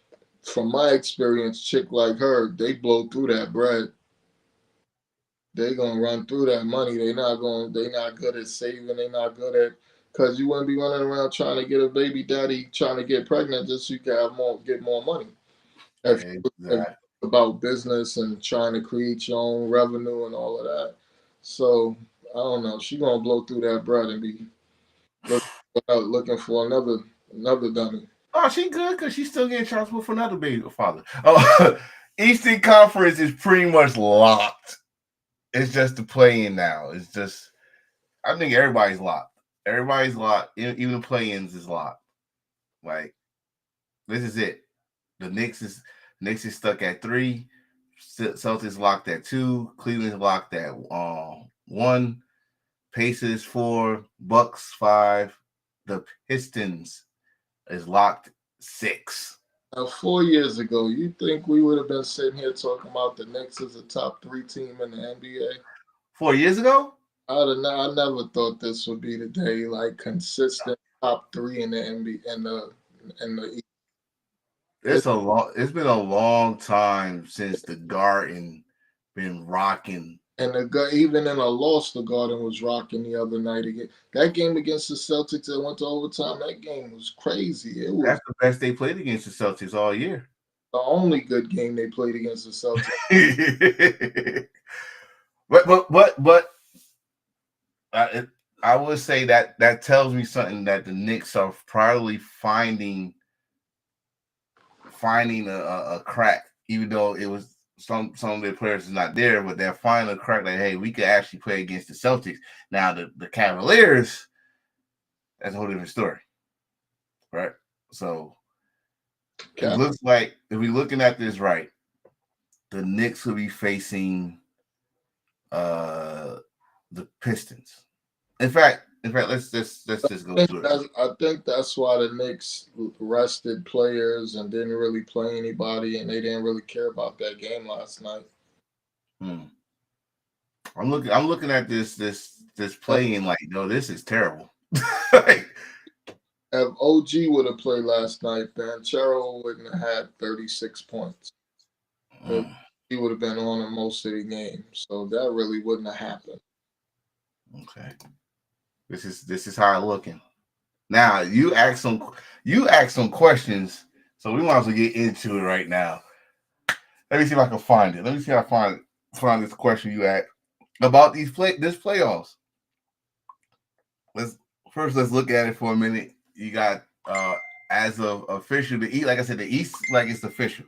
from my experience, chick like her, they blow through that bread. They gonna run through that money. They not good at saving. They not good at because you wouldn't be running around trying to get a baby daddy, trying to get pregnant just so you can have more, get more money. If Exactly. about business and trying to create your own revenue and all of that. So I don't know. She gonna blow through that bread and be looking for another dummy. Oh, she good because she's still getting child support for another baby father. Oh, Eastern Conference is pretty much locked. It's just the play-in now. It's just, I think everybody's locked. Everybody's locked. Even the play-ins is locked. Like this is it. The Knicks is stuck at 3. Celtics locked at 2. Cleveland's locked at 1. Pacers 4. Bucks 5. The Pistons is locked 6. Now, 4 years ago, you think we would have been sitting here talking about the Knicks as a top 3 team in the NBA? 4 years ago? I never thought this would be the day, like consistent top 3 in the NBA in the East. It's been a long time since the Garden been rocking. And even in a loss, the Garden was rocking the other night again. That game against the Celtics that went to overtime, that game was crazy. It was That's the best they played against the Celtics all year. the only good game they played against the Celtics. but I would say that tells me something that the Knicks are probably finding a crack, even though it was some of their players is not there, but they're finding a crack like, hey, we could actually play against the Celtics. Now the Cavaliers, that's a whole different story, right? So it looks like if we're looking at this right, the Knicks will be facing the Pistons. In fact, let's just go through it. I think that's why the Knicks rested players and didn't really play anybody, and they didn't really care about that game last night. I'm looking at this playing like, no, this is terrible. Like, if OG would have played last night, Banchero wouldn't have had 36 points. He would have been on in most of the game, so that really wouldn't have happened. Okay, this is how it's looking. Now you ask some questions, so we might as well get into it right now. Let me see if I can find it. Let me see if I find this question you asked about this playoffs. Let's look at it for a minute. You got as of official, the East, like I said, the East, like it's official,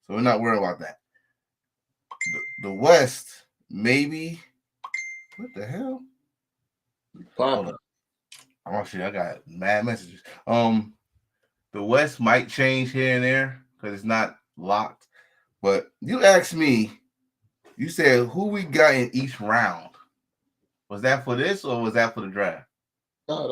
so we're not worried about that. The West, maybe. What the hell? Papa. Oh shit, I got mad messages. The West might change here and there because it's not locked. But you asked me, you said who we got in each round. Was that for this or was that for the draft? No,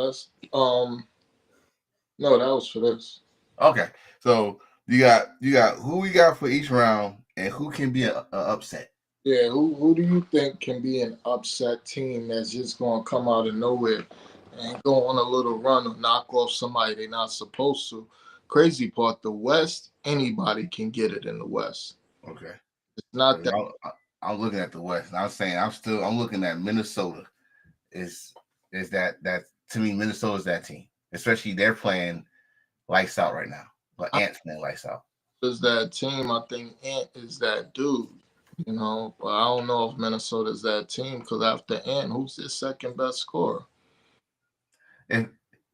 that was for this. Okay, so you got who we got for each round and who can be an upset. Yeah, who do you think can be an upset team that's just gonna come out of nowhere and go on a little run or knock off somebody they're not supposed to? Crazy part, the West, anybody can get it in the West. Okay, it's not that. I'm looking at the West. And I'm saying I'm looking at Minnesota. Is that to me Minnesota's that team, especially they're playing lights out right now. But Ant's playing lights out. Is that team? I think Ant is that dude. You know, but I don't know if Minnesota's that team because after Ant, who's their second best scorer? And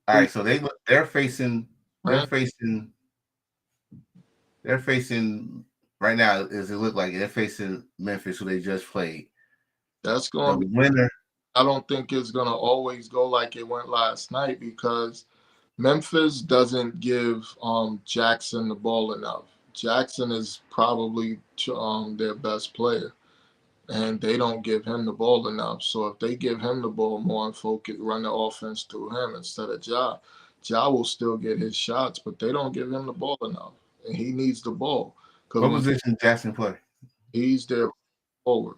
all right, so they're facing they're Right? facing they're facing right now. As it look like they're facing Memphis, who they just played. That's The going to be. winner. I don't think it's going to always go like it went last night because Memphis doesn't give Jackson the ball enough. Jackson is probably their best player, and they don't give him the ball enough. So if they give him the ball more and focus, run the offense through him instead of Ja, Ja will still get his shots, but they don't give him the ball enough, and he needs the ball because What when position Jackson play? he's their forward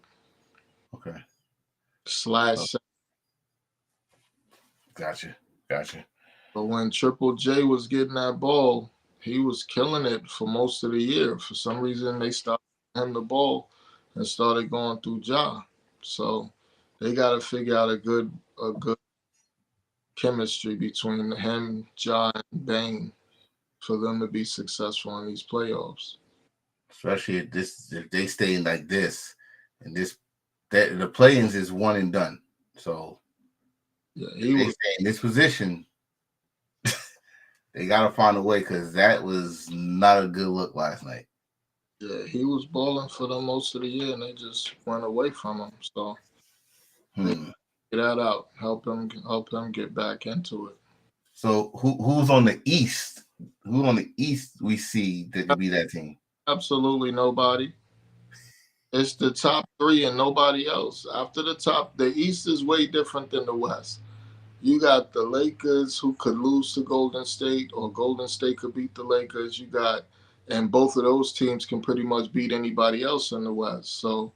Okay, slash. gotcha. But when Triple J was getting that ball, he was killing it for most of the year. For some reason, they stopped him the ball and started going through Ja. So they got to figure out a good chemistry between him, Ja, and Bane for them to be successful in these playoffs. Especially if they stay like this, and that the play-ins is one and done. So Yeah, if he they was. stay in this position, they gotta find a way because that was not a good look last night. Yeah, he was balling for them most of the year, and they just went away from him. So they Hmm. get that out, help him get back into it. So who's on the East? Who on the East we see that to be that team? Absolutely nobody. It's the top three and nobody else. After the top, the East is way different than the West. You got the Lakers who could lose to Golden State, or Golden State could beat the Lakers. And both of those teams can pretty much beat anybody else in the West. So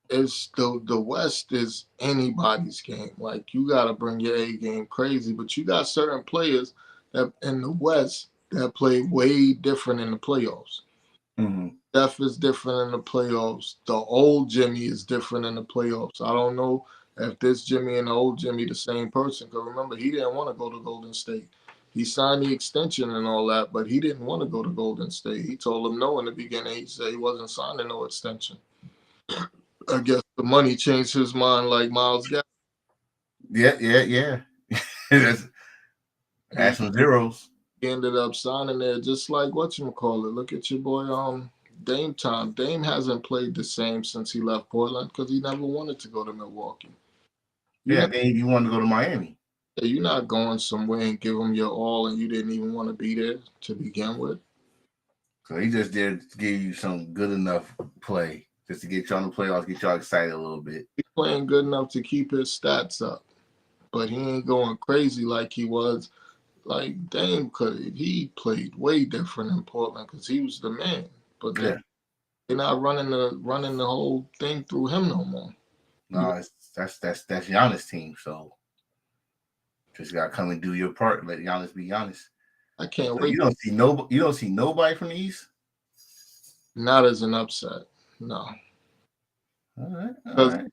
it's the West is anybody's game. Like you got to bring your A game crazy, but you got certain players that in the West that play way different in the playoffs. Mm-hmm. Steph is different in the playoffs. The old Jimmy is different in the playoffs. I don't know if this Jimmy and the old Jimmy the same person. Because remember, he didn't want to go to Golden State. He signed the extension and all that, but he didn't want to go to Golden State. He told them no in the beginning. He said he wasn't signing no extension. I guess the money changed his mind like Miles Gaskin. Yeah. That's add He some zeros. ended up signing there just like whatchamacallit. Look at your boy Dame Time. Dame hasn't played the same since he left Portland because he never wanted to go to Milwaukee. You Yeah, know, then you want to go to Miami. you're not going somewhere and give them your all and you didn't even want to be there to begin with. So he just there to give you some good enough play just to get you on the playoffs, get y'all excited a little bit. He's playing good enough to keep his stats up, but he ain't going crazy like he was. Like Dame he played way different in Portland because he was the man. But Yeah. they're not running the whole thing through him no more. No, that's Giannis' team. So just gotta come and do your part. Let Giannis be Giannis. I can't So wait. you don't see nobody from the East. Not as an upset, no. All Because right.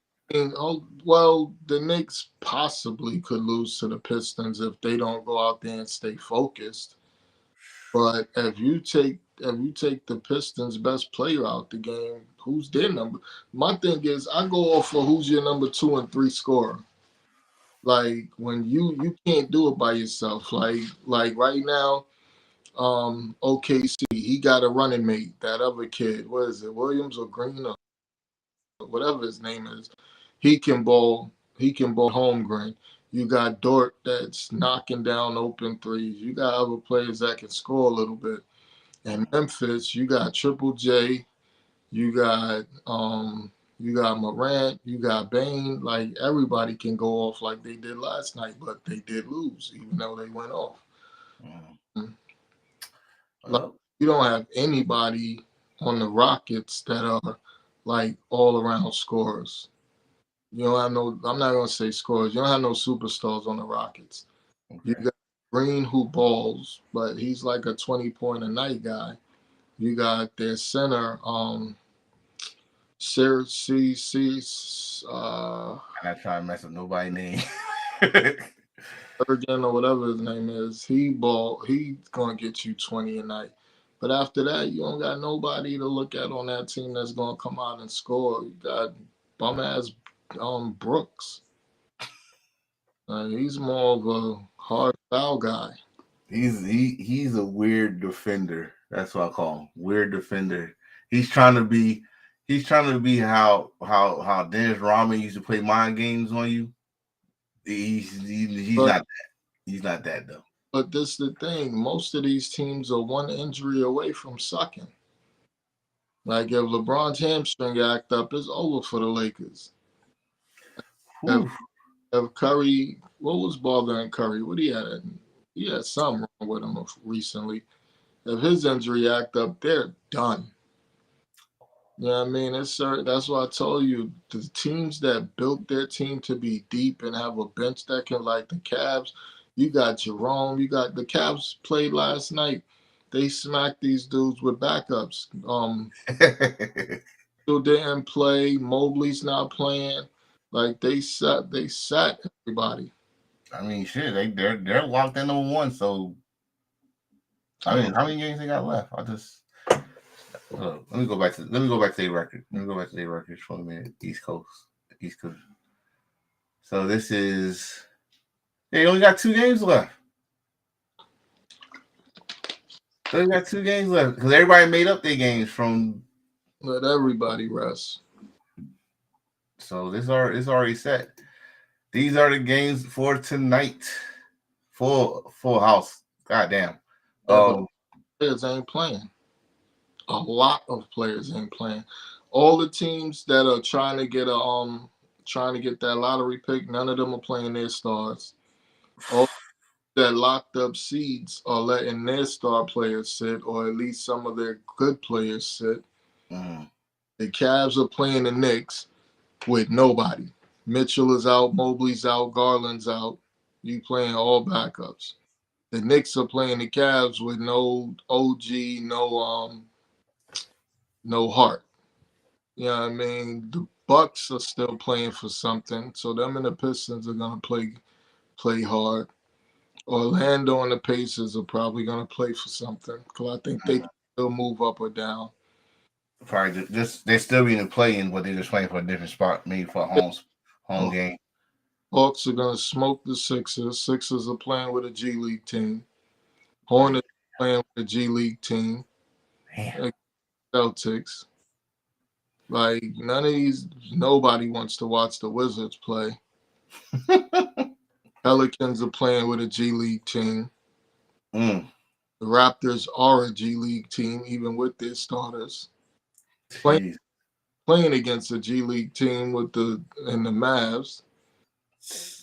well, the Knicks possibly could lose to the Pistons if they don't go out there and stay focused. But if you take the Pistons' best player out the game, who's their number? My thing is, I go off of who's your number 2 and 3 scorer. Like when you can't do it by yourself. Like right now, OKC, he got a running mate. That other kid, what is it, Williams or Green or whatever his name is, he can ball. He can ball Holmgren. You got Dort that's knocking down open threes. You got other players that can score a little bit. And Memphis, you got Triple J. You got Morant. You got Bane. Like everybody can go off like they did last night, but they did lose even though they went off. Like Well, you don't have anybody on the Rockets that are like all around scorers. You don't have no. I'm not gonna say scorers. You don't have no superstars on the Rockets. You okay. got Green who balls, but he's like a 20 point a night guy. You got their center, Sir C C I'm not trying to mess up nobody's name. Ergen or whatever his name is. He's gonna get you 20 a night. But after that, you don't got nobody to look at on that team that's gonna come out and score. You got bum ass Brooks. He's more of a hard foul guy. He's a weird defender. That's what I call him. Weird defender. He's trying to be how Dennis Rodman used to play mind games on you. He's But not that. He's not that though. but this the thing. Most of these teams are one injury away from sucking. Like if LeBron's hamstring act up, it's over for the Lakers. If, Whew. if Curry, what was bothering Curry? What he had? He had something wrong with him recently. If his injury act up, they're done. You know what I mean? That's why I told you the teams that built their team to be deep and have a bench that can, like the Cavs. You got Jerome. You got the Cavs played last night. They smacked these dudes with backups. Still didn't play. Mobley's not playing. Like they sat everybody. I mean, shit, they're locked in number one. So, I mean, how many games they got left? Let me go back to the record. Let me go back to the records for a minute. East Coast. So this is they only got 2 games left. They only got 2 games left because everybody made up their games from. Let everybody rest. So it's already set. These are the games for tonight. Full house. Goddamn. Players ain't playing. A lot of players ain't playing. All the teams that are trying to get that lottery pick, none of them are playing their stars. All that locked up seeds are letting their star players sit, or at least some of their good players sit. Mm. The Cavs are playing the Knicks with nobody. Mitchell is out, Mobley's out, Garland's out. You playing all backups. The Knicks are playing the Cavs with no OG, no heart. You know what I mean? The Bucks are still playing for something, so them and the Pistons are gonna play hard. Orlando and the Pacers are probably gonna play for something because I think they can still move up or down. Probably just they're still being playing, but they're just playing for a different spot, maybe for a home game. Hawks are gonna smoke the Sixers. Sixers are playing with a G League team. Hornets are playing with a G League team. Man. Celtics. Like nobody wants to watch the Wizards play. Pelicans are playing with a G League team. Mm. The Raptors are a G League team, even with their starters. Playing against a G League team with the Mavs.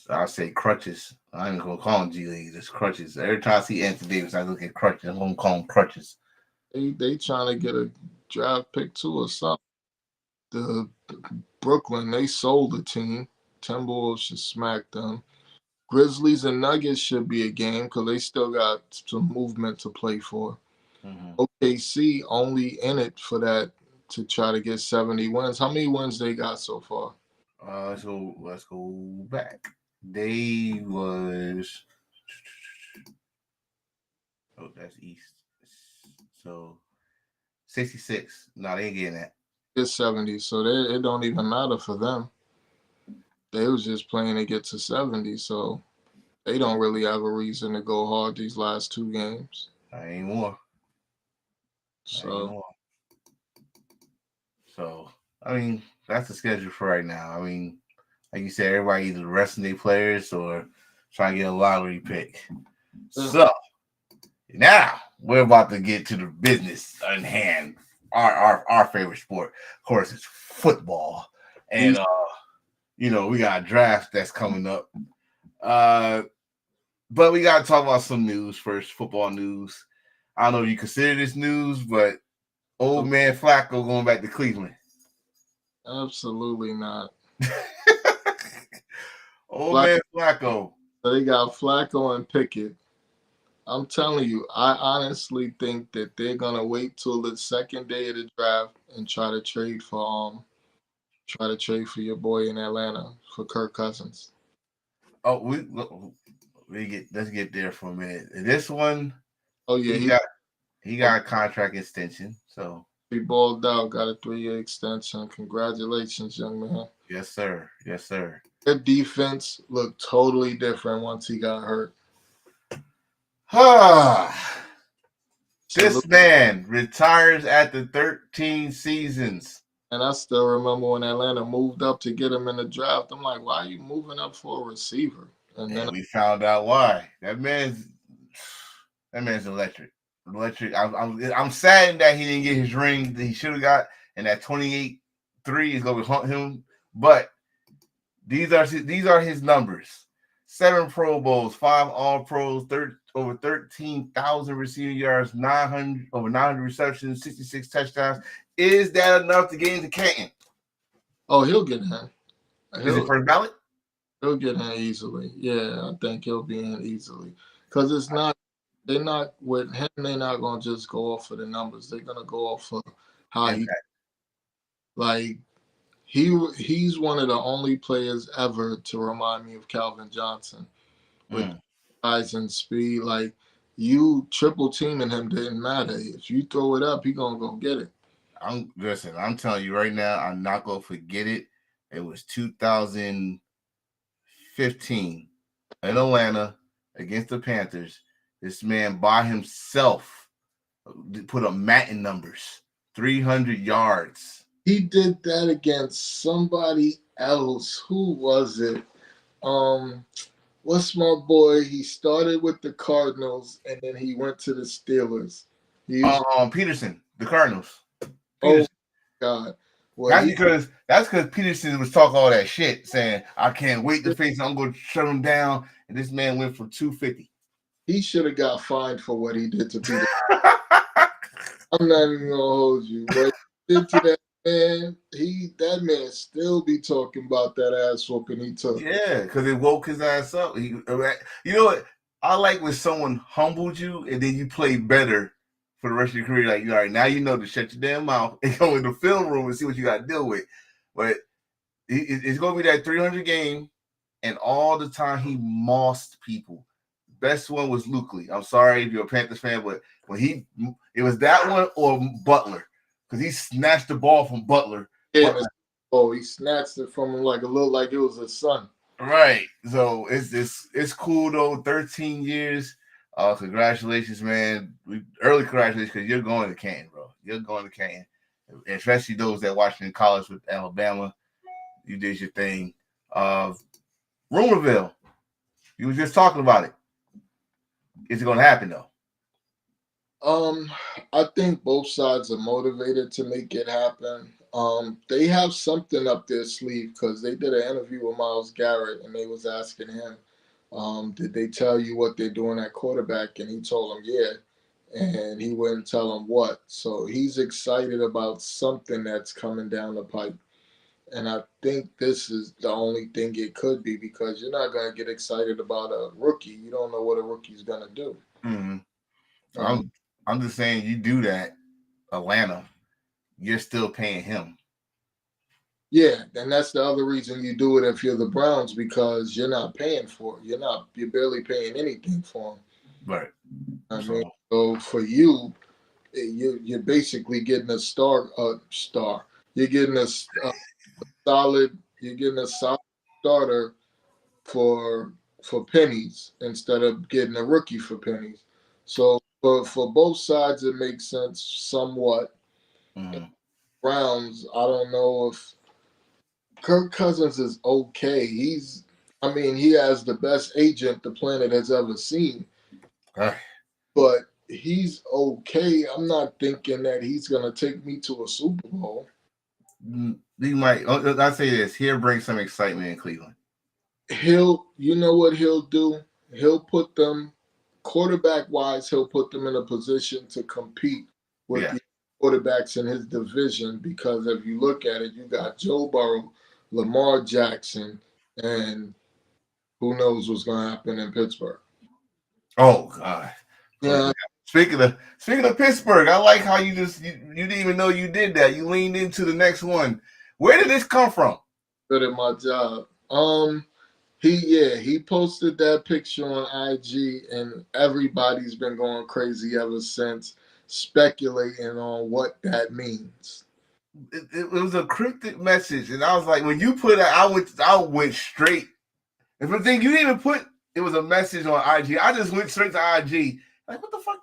I'll say crutches. I ain't gonna call them G League. It's crutches. Every time I see Anthony Davis, I look at crutches. I'm gonna call them crutches. They trying to get a draft pick too or something. The Brooklyn, they sold the team. Timberwolves should smack them. Grizzlies and Nuggets should be a game because they still got some movement to play for. Mm-hmm. OKC only in it for that to try to get 70 wins. How many wins they got so far? Let's go back. They was that's East. So 66. No, they ain't getting that. It's 70, so it don't even matter for them. They was just playing to get to 70, so they don't really have a reason to go hard these last 2 games. Not anymore. So I mean, that's the schedule for right now. I mean, like you said, everybody either resting their players or trying to get a lottery pick. So now we're about to get to the business in hand. Our favorite sport, of course, is football. And we got a draft that's coming up. But we gotta talk about some news first, football news. I don't know if you consider this news, but old man Flacco going back to Cleveland. Absolutely not. Man Flacco. So they got Flacco and Pickett. I'm telling you, I honestly think that they're gonna wait till the second day of the draft and try to trade for your boy in Atlanta for Kirk Cousins. Oh, let's get there for a minute. This one, oh yeah, He got a contract extension, so He balled out, got a 3-year extension. Congratulations, young man. yes, sir. Yes, sir. Their defense looked totally different once he got hurt. This man retires after 13 seasons. And I still remember when Atlanta moved up to get him in the draft. I'm like, why are you moving up for a receiver? And then we found out why. That man's electric. Electric. I'm saddened that he didn't get his ring that he should have got, and that 28-3 is going to haunt him. But these are his numbers: 7 Pro Bowls, 5 All Pros, over 13,000 receiving yards, over 900 receptions, 66 touchdowns. Is that enough to get into Canton? Oh, he'll get in. Is it first ballot? He'll get in easily. Yeah, I think he'll be in easily. Because it's not, they're not, with him, they're not going to just go off of the numbers. They're going to go off of how he, like, he's one of the only players ever to remind me of Calvin Johnson with size and speed. Like, you triple teaming him didn't matter. If you throw it up, he's going to go get it. I'm telling you right now, I'm not going to forget it. It was 2015 in Atlanta against the Panthers. This man by himself put up Madden numbers, 300 yards. He did that against somebody else. Who was it? What's my boy? He started with the Cardinals and then he went to the Steelers. Peterson, the Cardinals. Peterson. Oh God. Well, that's because Peterson was talking all that shit, saying, I can't wait to face him, I'm going to shut him down. And this man went for 250. He should have got fined for what he did to Peterson. I'm not even going to hold you. What he did to that man, that man still be talking about that ass whooping he took. Yeah, because it woke his ass up. You know what? I like when someone humbled you and then you play better for the rest of your career. Like, all right, now you know to shut your damn mouth and go in the film room and see what you got to deal with. But it's going to be that 300 game, and all the time he mossed people. Best one was Lukley. I'm sorry if you're a Panthers fan, but when it was that one or Butler, because he snatched the ball from Butler. Yeah, he snatched it from him like it was his son. Right. So it's cool though. 13 years. Congratulations, man. Early congratulations, because you're going to Canton, bro. You're going to Canton. Especially those that watching in college with Alabama. You did your thing. Rumorville. You were just talking about it. Is it going to happen though? I think both sides are motivated to make it happen. They have something up their sleeve because they did an interview with Myles Garrett and they was asking him, did they tell you what they're doing at quarterback? And he told them, yeah. And he wouldn't tell them what. So he's excited about something that's coming down the pipe. And I think this is the only thing it could be, because you're not going to get excited about a rookie. You don't know what a rookie's going to do. Mm-hmm. I'm just saying, you do that, Atlanta, you're still paying him. Yeah, and that's the other reason you do it if you're the Browns, because you're not paying for it. You're barely paying anything for him. Right. I mean, so for you, you're basically getting a star. You're getting a solid starter for pennies instead of getting a rookie for pennies. So for both sides, it makes sense somewhat. Mm-hmm. Browns, I don't know if Kirk Cousins is okay. He has the best agent the planet has ever seen. But he's okay. I'm not thinking that he's going to take me to a Super Bowl. He might. I'll say this. He'll bring some excitement in Cleveland. You know what he'll do? He'll put them, quarterback-wise, he'll put them in a position to compete with the quarterbacks in his division, because if you look at it, you got Joe Burrow, Lamar Jackson, and who knows what's going to happen in Pittsburgh. Oh, God. Yeah. Speaking of Pittsburgh, I like how you didn't even know you did that. You leaned into the next one. Where did this come from? Good at my job. He posted that picture on IG, and everybody's been going crazy ever since, speculating on what that means. It was a cryptic message, and I was like, when you put it, I went straight. And the thing, you didn't even put it was a message on IG. I just went straight to IG. Like, what the fuck?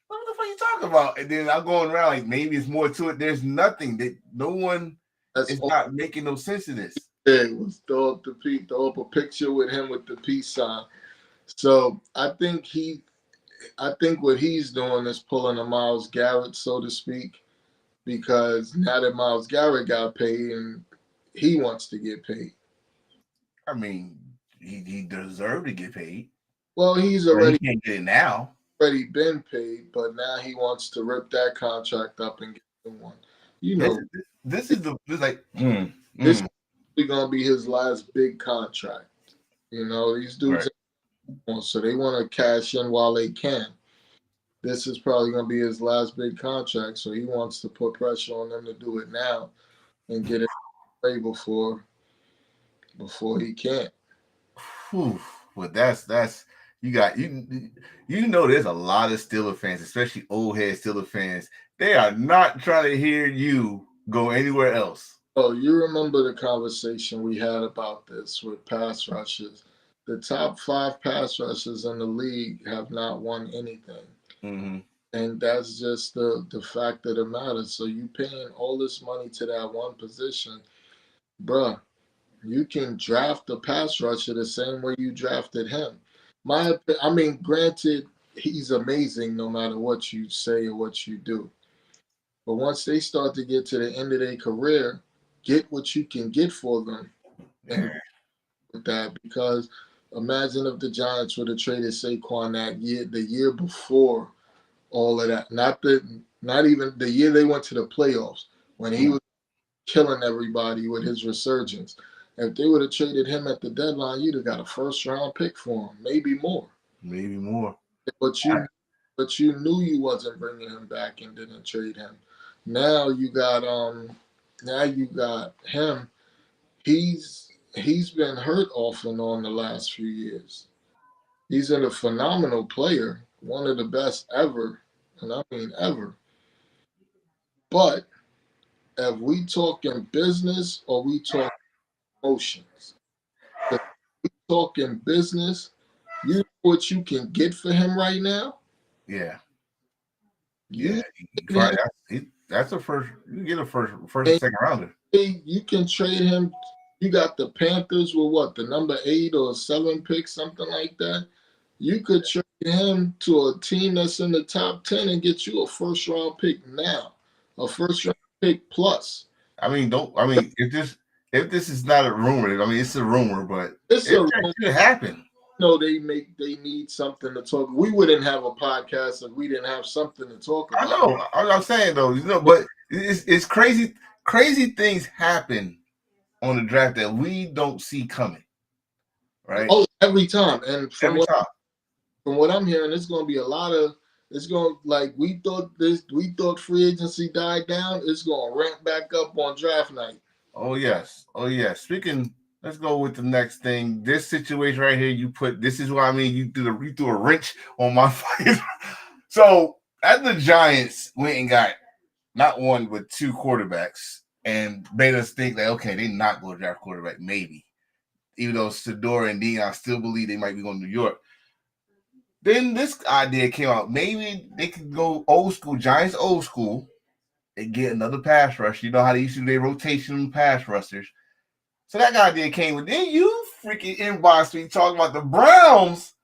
What the fuck you talking about? And then I'm going around like maybe it's more to it. There's nothing that no one is not making no sense of this. It was throw up a picture with him with the peace sign. So I think what he's doing is pulling a Myles Garrett, so to speak, because now that Myles Garrett got paid and he wants to get paid. I mean, he deserved to get paid. Well, he can't get it now. Already been paid, but now he wants to rip that contract up and get a new one. You know, this is gonna be his last big contract. You know, these dudes, right. So they want to cash in while they can. This is probably gonna be his last big contract, so he wants to put pressure on them to do it now and get it away before he can. Well, that's you got you know there's a lot of Steelers fans, especially old head Steelers fans. They are not trying to hear you go anywhere else. Oh, you remember the conversation we had about this with pass rushes? The top 5 pass rushers in the league have not won anything. Mm-hmm. And that's just the fact of the matter. So you paying all this money to that one position, bruh, you can draft a pass rusher the same way you drafted him. Granted, he's amazing no matter what you say or what you do. But once they start to get to the end of their career, get what you can get for them. And with that, because imagine if the Giants would have traded Saquon the year before all of that. Not even the year they went to the playoffs when he was killing everybody with his resurgence. If they would have traded him at the deadline, you'd have got a first-round pick for him, maybe more. Maybe more. But you knew you wasn't bringing him back and didn't trade him. Now you got him. He's been hurt off and on the last few years. He's a phenomenal player, one of the best ever, and I mean ever. But if we talking business or we talking emotions, if we talking business, you know what you can get for him right now? Yeah. That's a first. You get a first and second rounder. You can trade him. You got the Panthers with what, the number 8 or 7 pick, something like that. You could trade him to a team that's in the top 10 and get you a first round pick now, a first round pick plus. If this is not a rumor, it's a rumor, but it could happen. No, they need something to talk. We wouldn't have a podcast if we didn't have something to talk about. I know. I'm saying though, but it's crazy. Crazy things happen on the draft that we don't see coming. Right? Oh, every time. And from what I'm hearing, it's going to be a lot of. It's going we thought free agency died down. It's going to ramp back up on draft night. Oh yes. Speaking. Let's go with the next thing. This situation right here, this is what I mean. You threw a wrench on my fight. So as the Giants went and got not 1 but 2 quarterbacks and made us think that okay, they're not going to draft quarterback, maybe. Even though Sedora and Dean, I still believe they might be going to New York. Then this idea came out. Maybe they could go old school, Giants old school, and get another pass rush. You know how they used to do their rotation pass rushers. So that idea came, and then you freaking inboxed me talking about the Browns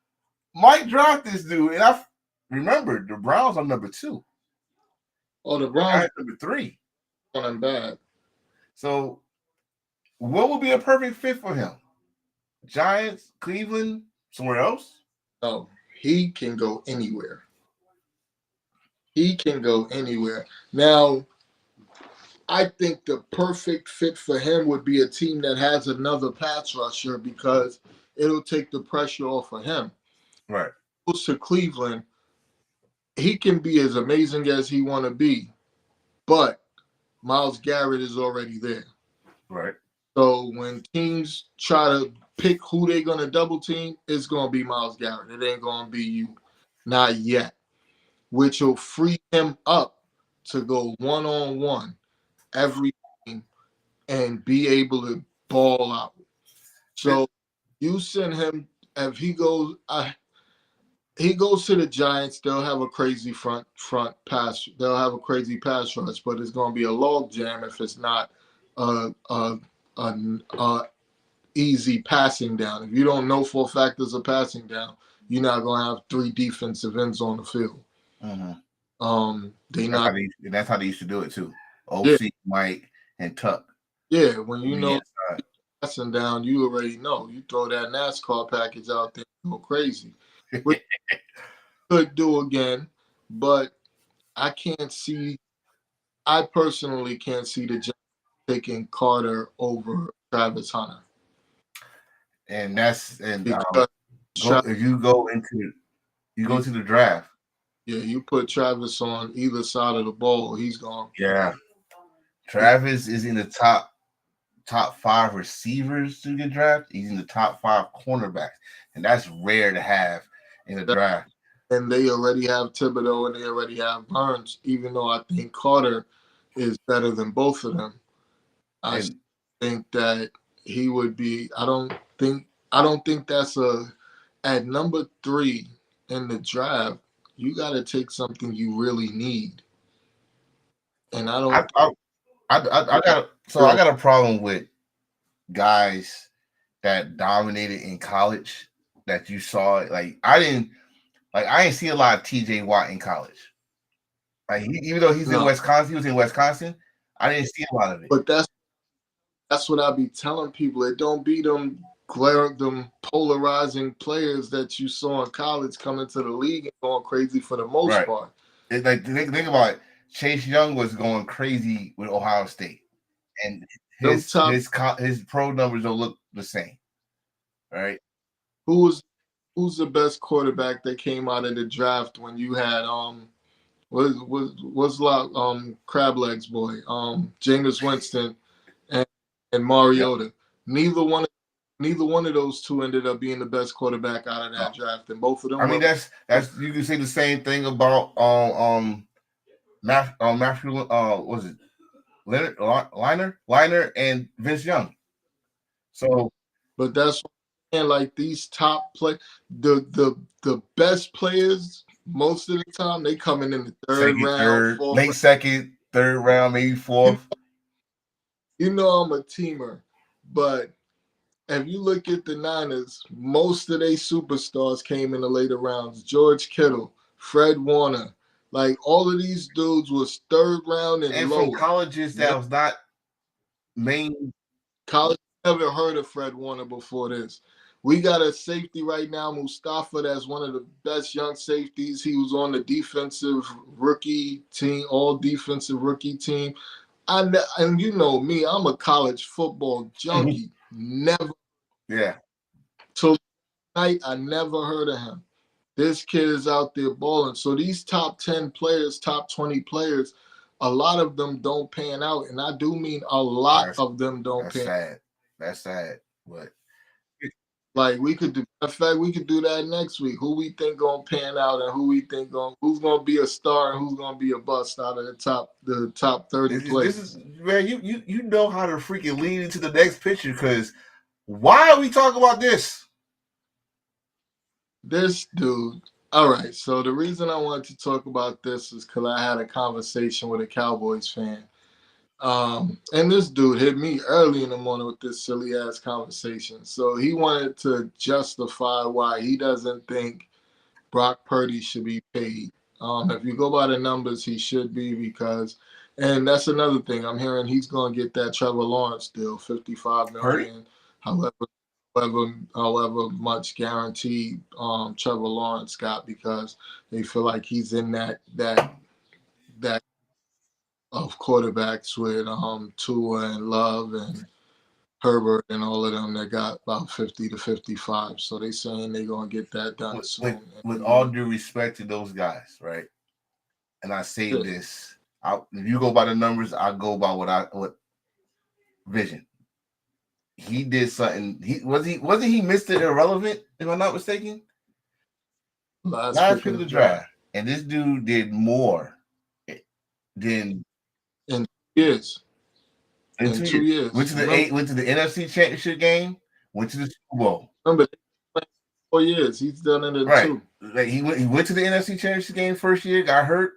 might drop this dude. And I remember the Browns are number 2. Oh, the Browns are number 3. On bad. So what would be a perfect fit for him? Giants, Cleveland, somewhere else? No, he can go anywhere. Now, I think the perfect fit for him would be a team that has another pass rusher because it'll take the pressure off of him. Right. Goes to Cleveland, he can be as amazing as he want to be, but Myles Garrett is already there. Right. So when teams try to pick who they're going to double team, it's going to be Myles Garrett. It ain't going to be you. Not yet. which will free him up to go one-on-one every game and be able to ball out. So you send him, if he goes to the Giants, they'll have a crazy front pass. They'll have a crazy pass rush, but it's going to be a log jam if it's not a easy passing down. If you don't know for a fact there's a passing down, you're not going to have 3 defensive ends on the field. Mm-hmm. That's how they used to do it too. OC, Mike, and Tuck. Yeah, when you know passing down, you already know. You throw that NASCAR package out there, go crazy. Which could do again, but I personally can't see the Giants taking Carter over Travis Hunter. And if you go to the draft. Yeah, you put Travis on either side of the ball, he's gone. Yeah. Travis is in the top 5 receivers to get drafted. He's in the top 5 cornerbacks. And that's rare to have in the draft. And they already have Thibodeau and they already have Burns, even though I think Carter is better than both of them. I think that he would be, I don't think that's at number 3 in the draft, you got to take something you really need. And I got a problem with guys that dominated in college that you saw. Like I didn't see a lot of TJ Watt in college. Like even though he was in Wisconsin. I didn't see a lot of it. But that's what I be telling people. It don't be them polarizing players that you saw in college coming to the league and going crazy for the most part. Like think about it. Chase Young was going crazy with Ohio State, and his pro numbers don't look the same, right? Who's the best quarterback that came out of the draft when you had crab legs boy, Jameis Winston and Mariota? Yep. Neither one of those two ended up being the best quarterback out of that draft, and both of them. I mean, that's you can say the same thing about Matthew. Was it Liner and Vince Young? So, but that's like these top the best players most of the time they coming in the third round, late second, third round, maybe fourth. You know I'm a teamer, but if you look at the Niners, most of their superstars came in the later rounds. George Kittle, Fred Warner, like all of these dudes was third round and lower. From colleges that was not main college. Never heard of Fred Warner before this. We got a safety right now, Mustafa, that's one of the best young safeties. He was on the defensive rookie team, all defensive rookie team. And you know me, I'm a college football junkie. Never. Yeah. Till tonight, I never heard of him. This kid is out there balling. So these top 10 players, top 20 players, a lot of them don't pan out. And I do mean a lot of them don't pan out. That's sad. But like we could do that next week. Who we think gonna pan out and who we think who's gonna be a star and who's gonna be a bust out of the top 30 players. Man, you know how to freaking lead into the next picture, because why are we talking about this? This dude. All right. So the reason I wanted to talk about this is because I had a conversation with a Cowboys fan. And this dude hit me early in the morning with this silly ass conversation. So he wanted to justify why he doesn't think Brock Purdy should be paid. If you go by the numbers, he should be, because, and that's another thing. I'm hearing he's going to get that Trevor Lawrence deal, $55 million, however much guaranteed Trevor Lawrence got, because they feel like he's in that of quarterbacks with Tua and Love and Herbert and all of them that got about 50 to 55. So they saying they're going to get that done soon. With all due respect to those guys, right? And I say this, if you go by the numbers, I go by what vision. He did something. Wasn't he Mr. Irrelevant, if I'm not mistaken? Last pick of the draft. and this dude did more than in 2 years. in 2 years. Went to the NFC Championship game. Went to the Super Bowl. Remember, 4 years. He's done it in 2. Like he went to the NFC Championship game first year, got hurt.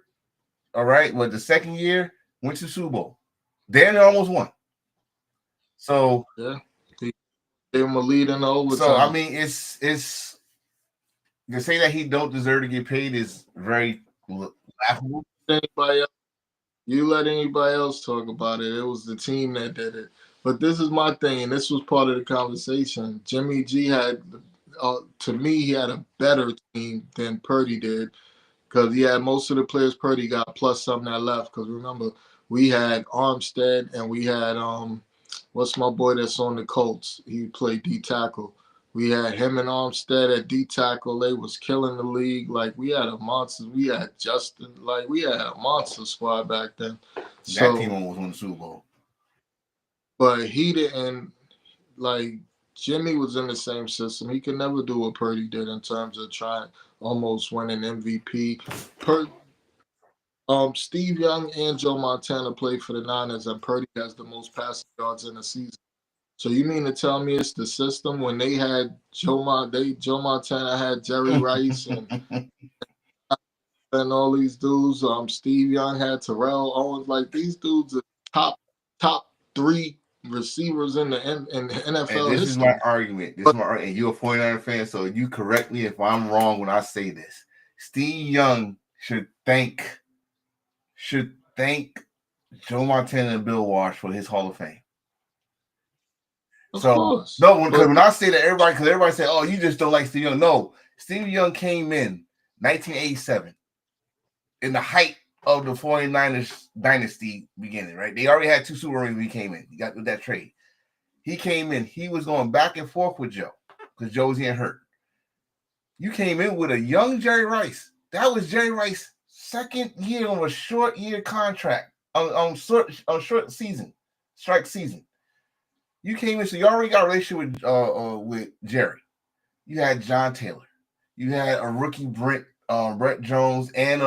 All right, but the second year went to the Super Bowl. Then they almost won. So yeah, he gave him a lead in the overtime. So I mean, it's to say that he don't deserve to get paid is very laughable. You let anybody else talk about it. It was the team that did it. But this is my thing, and this was part of the conversation. Jimmy G had, to me, he had a better team than Purdy did because he had most of the players Purdy got plus something that left. Because remember, we had Armstead and we had, what's my boy that's on the Colts? He played D tackle. We had him and Armstead at D tackle. They was killing the league. Like, we had a monster. We had Justin. Like, we had a monster squad back then. That team almost won the Super Bowl. But he didn't, like, Jimmy was in the same system. He could never do what Purdy did in terms of trying almost winning MVP. Steve Young and Joe Montana played for the Niners, and Purdy has the most passing yards in the season. So you mean to tell me it's the system when they had Joe Montana had Jerry Rice and all these dudes. Steve Young had Terrell Owens. Like, these dudes are top 3 receivers in the NFL. And this is my argument. And you're a 49er fan, so you correct me if I'm wrong when I say this. Steve Young should thank Joe Montana and Bill Walsh for his Hall of Fame. Because when I say that, everybody say, "Oh, you just don't like Steve Young." No, Steve Young came in 1987 in the height of the 49ers dynasty beginning. Right, they already had 2 Super Rings when he came in. He got with that trade. He came in. He was going back and forth with Joe because Joe was getting hurt. You came in with a young Jerry Rice. That was Jerry Rice's second year on a short year contract on short season, strike season. You came in, so you already got a relationship with Jerry. You had John Taylor. You had a rookie Brett Jones and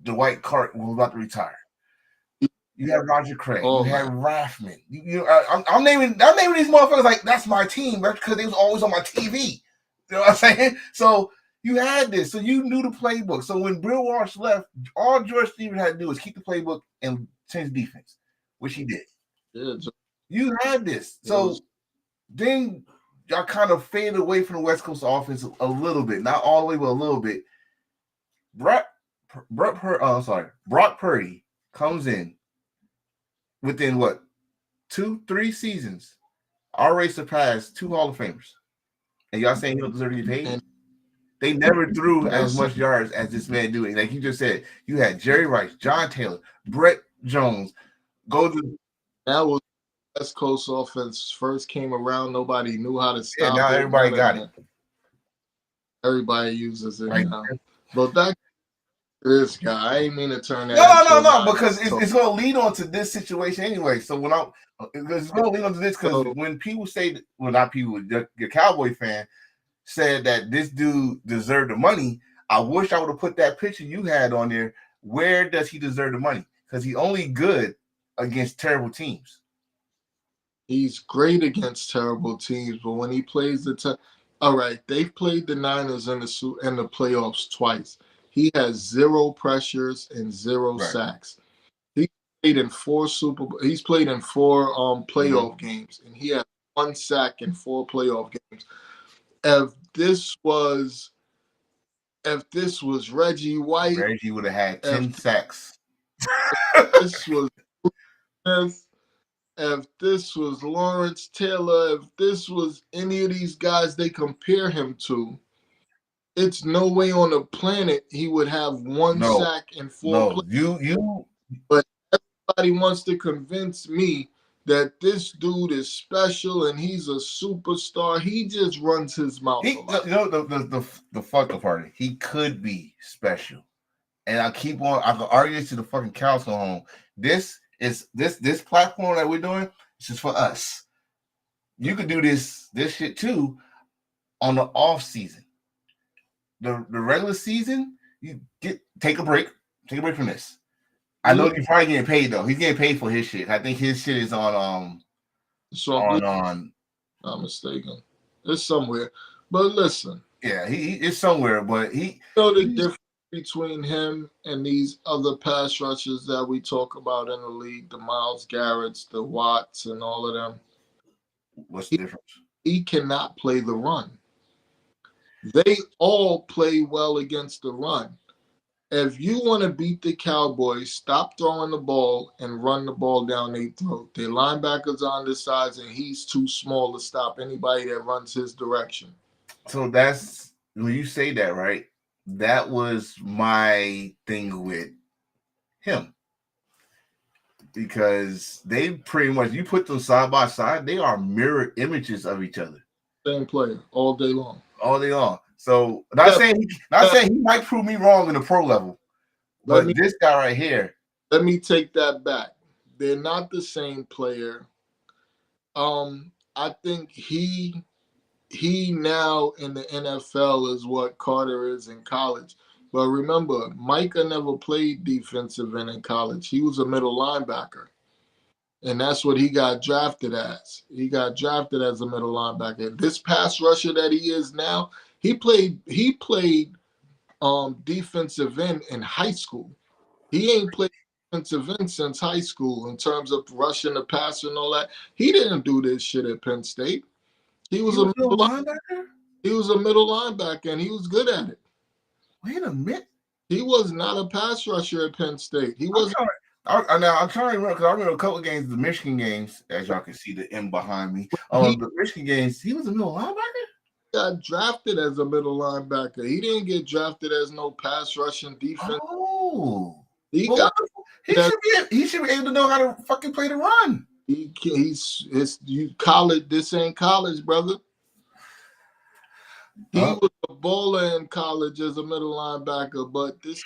Dwight Clark who was about to retire. You had Roger Craig. You had Raffman. I'm naming these motherfuckers like that's my team. That's because they was always on my TV. You know what I'm saying? So you had this. So you knew the playbook. So when Bill Walsh left, all George Stevens had to do was keep the playbook and change the defense, which he did. Yeah. You had this. So then y'all kind of faded away from the West Coast offense a little bit. Not all the way, but a little bit. Brock Purdy comes in within what? 2-3 seasons. Already surpassed 2 Hall of Famers. And y'all saying he don't deserve to get paid? They never threw as much yards as this man doing. Like you just said, you had Jerry Rice, John Taylor, Brett Jones. That was West Coast offense first came around. Nobody knew how to stop. Yeah, now everybody got it. Everybody uses it now. But this guy, I ain't mean to turn that. No, because it's going to lead on to this situation anyway. So it's going to lead on to this because when people say, well, not people, your Cowboy fan said that this dude deserved the money. I wish I would have put that picture you had on there. Where does he deserve the money? Because he's only good against terrible teams. He's great against terrible teams, but when he plays all right, they've played the Niners in the playoffs twice. He has 0 pressures and 0 sacks. He's played in 4 playoff games, and he had 1 sack in 4 playoff games. If this was Reggie White, Reggie would have had 10 sacks. If this was Lawrence Taylor, if this was any of these guys they compare him to, it's no way on the planet he would have 1 sack and 4 plays. But everybody wants to convince me that this dude is special and he's a superstar. He just runs his mouth. The fucked up part. He could be special, and I can argue this to the fucking cows go home. This platform that we're doing. It's just for us. You could do this shit too on the off season. The regular season, You take a break. Take a break from this. I know you're probably getting paid though. He's getting paid for his shit. I think his shit is on not mistaken. It's somewhere. But listen. Yeah, he is somewhere, but you know the difference between him and these other pass rushers that we talk about in the league, the Myles Garretts, the Watts, and all of them. What's the difference? He cannot play the run. They all play well against the run. If you want to beat the Cowboys, stop throwing the ball and run the ball down their throat. Their linebackers on the sides, and he's too small to stop anybody that runs his direction. So that's when you say that, right? That was my thing with him. Because they pretty much, you put them side by side, they are mirror images of each other. Same player all day long. All day long. So not saying he might prove me wrong in the pro level, but this guy right here. Let me take that back. They're not the same player. I think he now in the NFL is what Carter is in college. But remember, Micah never played defensive end in college. He was a middle linebacker. And that's what he got drafted as. He got drafted as a middle linebacker. This pass rusher that he is now, he played defensive end in high school. He ain't played defensive end since high school in terms of rushing the passer and all that. He didn't do this shit at Penn State. He was a middle linebacker? He was a middle linebacker, and he was good at it. Wait a minute. He was not a pass rusher at Penn State. He was. I'm trying to remember because I remember a couple of games, the Michigan games, as y'all can see the M behind me. The Michigan games, he was a middle linebacker? Got drafted as a middle linebacker. He didn't get drafted as no pass rushing defense. Oh. He should be able to know how to fucking play the run. College. This ain't college, brother. He was a bowler in college as a middle linebacker, but this is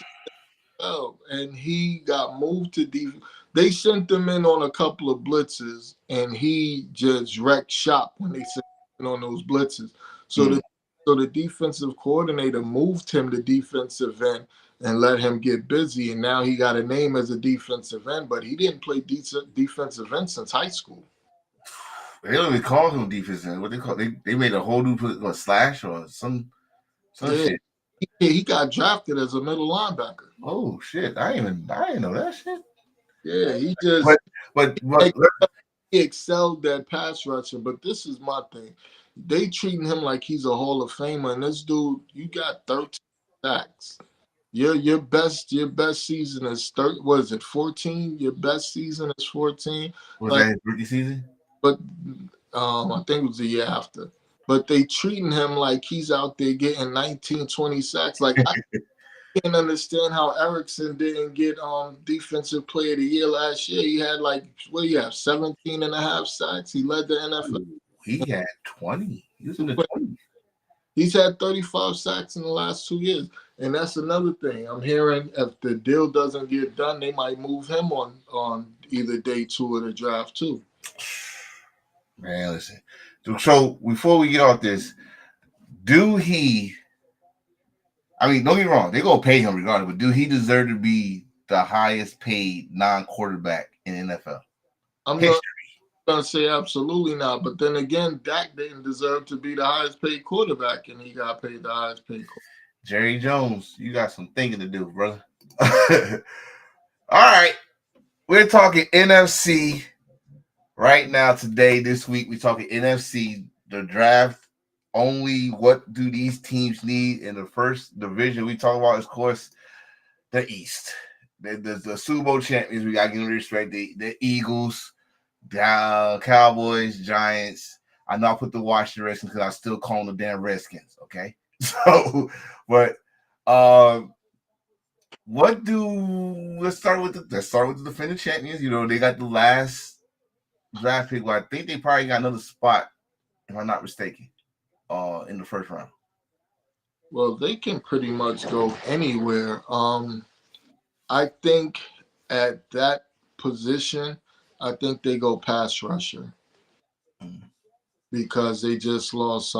and he got moved to defense. They sent him in on a couple of blitzes, and he just wrecked shop when they sent him on those blitzes. So the defensive coordinator moved him to defensive end and let him get busy, and now he got a name as a defensive end, but he didn't play defensive end since high school. They don't even call him defensive end. What they call they made a whole new slash or some shit. He got drafted as a middle linebacker. Oh shit! I didn't know that shit. Yeah, he just but he excelled at pass rushing. But this is my thing: they treating him like he's a Hall of Famer, and this dude, you got 13 sacks. Your best season is 30. What is it? 14. Your best season is 14. Was that his rookie season? But I think it was the year after. But they treating him like he's out there getting 19, 20 sacks. Like I can't understand how Erickson didn't get defensive player of the year last year. He had 17 and a half sacks. He led the NFL. He had 20. He was in the 20s. He's had 35 sacks in the last 2 years. And that's another thing. I'm hearing if the deal doesn't get done, they might move him on either day 2 of the draft too. Man, listen. So before we get off this, don't get me wrong, they're gonna pay him regardless, but do he deserve to be the highest paid non-quarterback in NFL? I'm not gonna say absolutely not, but then again, Dak didn't deserve to be the highest paid quarterback, and he got paid the highest paid quarterback. Jerry Jones, you got some thinking to do, brother. All right. We're talking NFC. Right now, today, this week, we're talking NFC, the draft only. What do these teams need in the first division? We talk about, of course, the East. The Super Bowl champions, we got to give them respect. The Eagles, the Cowboys, Giants. I know I put the Washington Redskins because I still call them the damn Redskins, okay? So, but let's start with the defending champions. You know, they got the last draft pick. Well, I think they probably got another spot, if I'm not mistaken, in the first round. Well, they can pretty much go anywhere. I think at that position, I think they go pass rusher because they just lost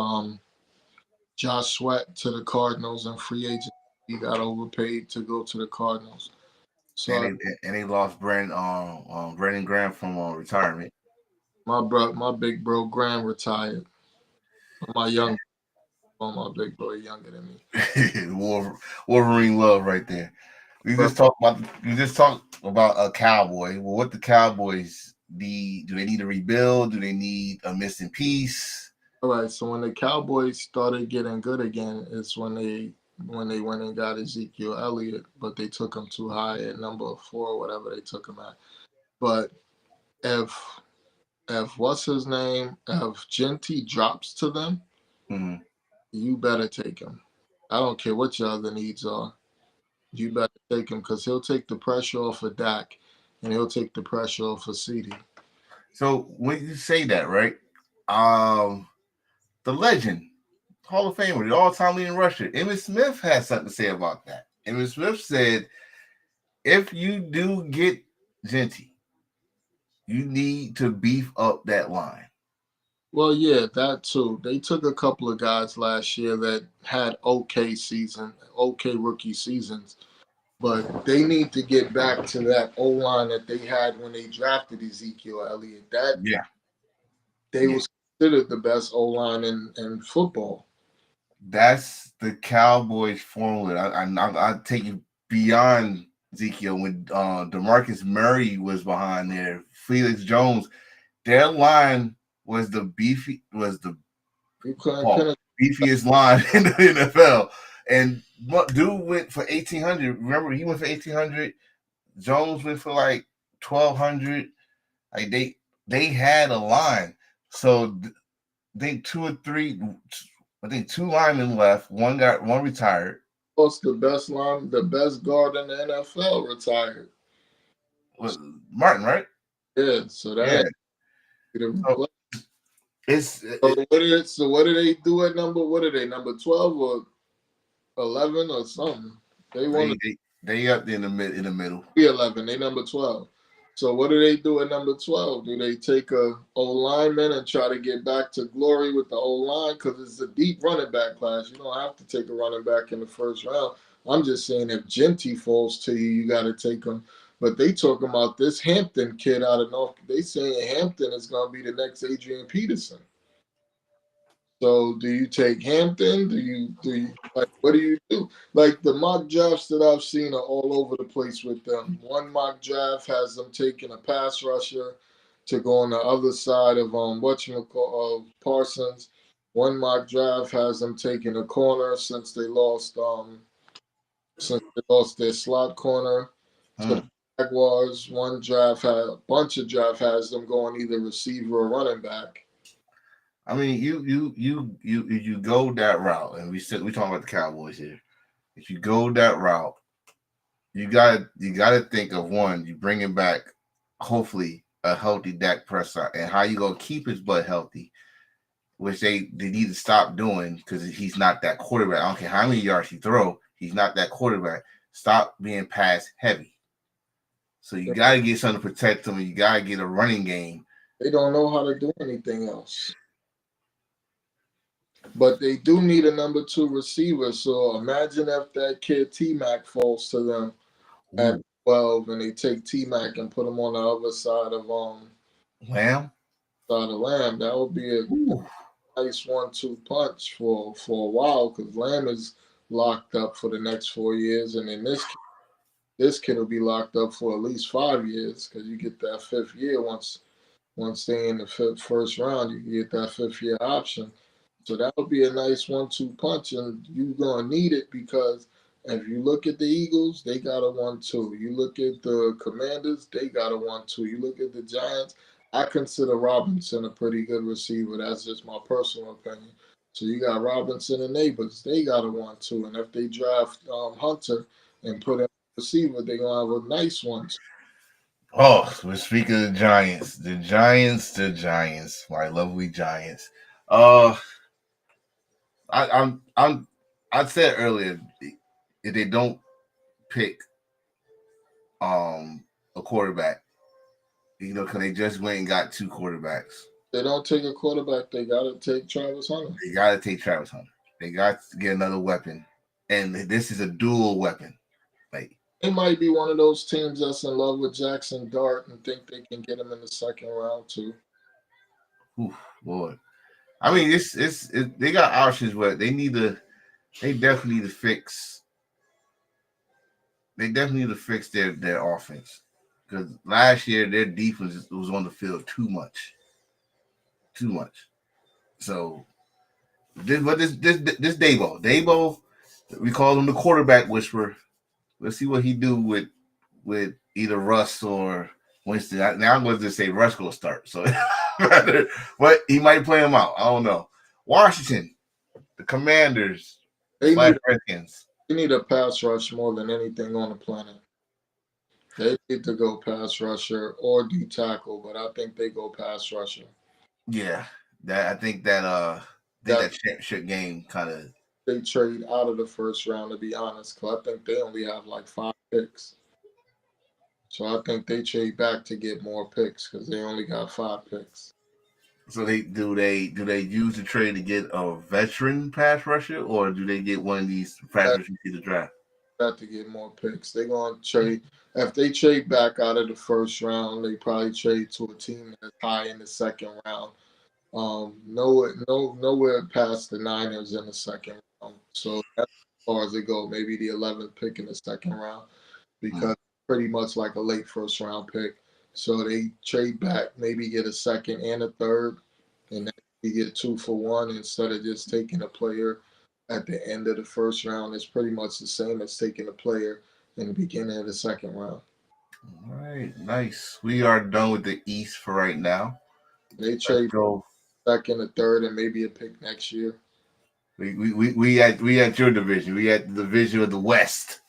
Josh Sweat to the Cardinals and free agent. He got overpaid to go to the Cardinals. So And they lost Brandon Graham from retirement. my big bro Graham retired. My big bro younger than me. Wolverine love right there. We just talked about a Cowboy. Well, what the Cowboys need? Do they need to rebuild? Do they need a missing piece? All right. So when the Cowboys started getting good again, it's when they went and got Ezekiel Elliott, but they took him too high at number 4 or whatever they took him at. But if what's his name? If Genty drops to them, you better take him. I don't care what your other needs are. You better take him because he'll take the pressure off of Dak and he'll take the pressure off of CD. So when you say that, right? The legend, Hall of Famer, the all-time leading rusher, Emmitt Smith has something to say about that. Emmitt Smith said, if you do get Genty, you need to beef up that line. Well, yeah, that too. They took a couple of guys last year that had okay rookie seasons, but they need to get back to that O-line that they had when they drafted Ezekiel Elliott. They was considered the best O-line in football. That's the Cowboys formula. I take you beyond Ezekiel when DeMarcus Murray was behind there. Felix Jones, their line was the beefiest line in the NFL. And dude went for 1,800. Remember, he went for 1,800. Jones went for like 1,200. Like they had a line. So I think 2 linemen left. One retired. Plus the best guard in the NFL retired. Was Martin, right? Yeah. So that. Yeah. So what do they do at number? What are they, number 12 or 11 or something? They up in the middle. 11. They number 12. So what do they do at number 12? Do they take a O-lineman and try to get back to glory with the O-line? Because it's a deep running back class. You don't have to take a running back in the first round. I'm just saying if Genty falls to you, you got to take him. But they talking about this Hampton kid out of North. They saying Hampton is going to be the next Adrian Peterson. So do you take Hampton? Do you like, what do you do? Like the mock drafts that I've seen are all over the place with them. One mock draft has them taking a pass rusher to go on the other side of Parsons. One mock draft has them taking a corner since they lost their slot corner. So Jaguars, a bunch of draft has them going either receiver or running back. I mean, you go that route, and we talking about the Cowboys here. If you go that route, you gotta think of one. You bringing back hopefully a healthy Dak Prescott, and how you gonna keep his butt healthy, which they need to stop doing because he's not that quarterback. I don't care how many yards he throw, he's not that quarterback. Stop being pass heavy. So you gotta get something to protect him, and you gotta get a running game. They don't know how to do anything else. But they do need a number 2 receiver. So imagine if that kid T-Mac falls to them at 12 and they take T-Mac and put him on the other side of Lamb. That would be a nice 1-2 punch for a while because Lamb is locked up for the next 4 years, and then this kid will be locked up for at least 5 years because you get that 5th year once they in the first round, you get that 5th year option. So that would be a nice 1-2 punch, and you're going to need it because if you look at the Eagles, they got a 1-2. You look at the Commanders, they got a 1-2. You look at the Giants, I consider Robinson a pretty good receiver. That's just my personal opinion. So you got Robinson and Neighbors, they got a 1-2. And if they draft Hunter and put in a receiver, they're going to have a nice 1-2. Oh, we're speaking of the Giants. The Giants, my lovely Giants. I said earlier, if they don't pick a quarterback, because they just went and got 2 quarterbacks. They don't take a quarterback, they gotta take Travis Hunter. They got to get another weapon. and this is a dual weapon. Like, It might be one of those teams that's in love with Jackson Dart and think they can get him in the second round too. oof, Lord. I mean, they got options, but they definitely need to fix. They definitely need to fix their offense, because last year their defense was on the field too much. So this Dabo, we call him the quarterback whisperer. Let's see what he do with either Russ or Winston. Now I'm going to say Russ going to start. So, but he might play him out. I don't know. Washington, the Commanders, Redskins. They need a pass rush more than anything on the planet. They need to go pass rusher or D tackle, but I think they go pass rusher. Yeah, I think that championship game kind of. They trade out of the first round, to be honest, because I think they only have like 5 picks. So I think they trade back to get more picks because they only got 5 picks. So they use the trade to get a veteran pass rusher, or do they get one of these pass rushers you see the draft? Got to get more picks. They're going to trade. If they trade back out of the first round, they probably trade to a team that's high in the second round. Nowhere past the Niners in the second round. So that's as far as they go. Maybe the 11th pick in the second round, because pretty much like a late first round pick. So they trade back, maybe get a second and a third, and then you get 2 for 1 instead of just taking a player at the end of the first round. It's pretty much the same as taking a player in the beginning of the second round. All right, nice. We are done with the East for right now. They trade second, a third, and maybe a pick next year. We at your division. We at the division of the West.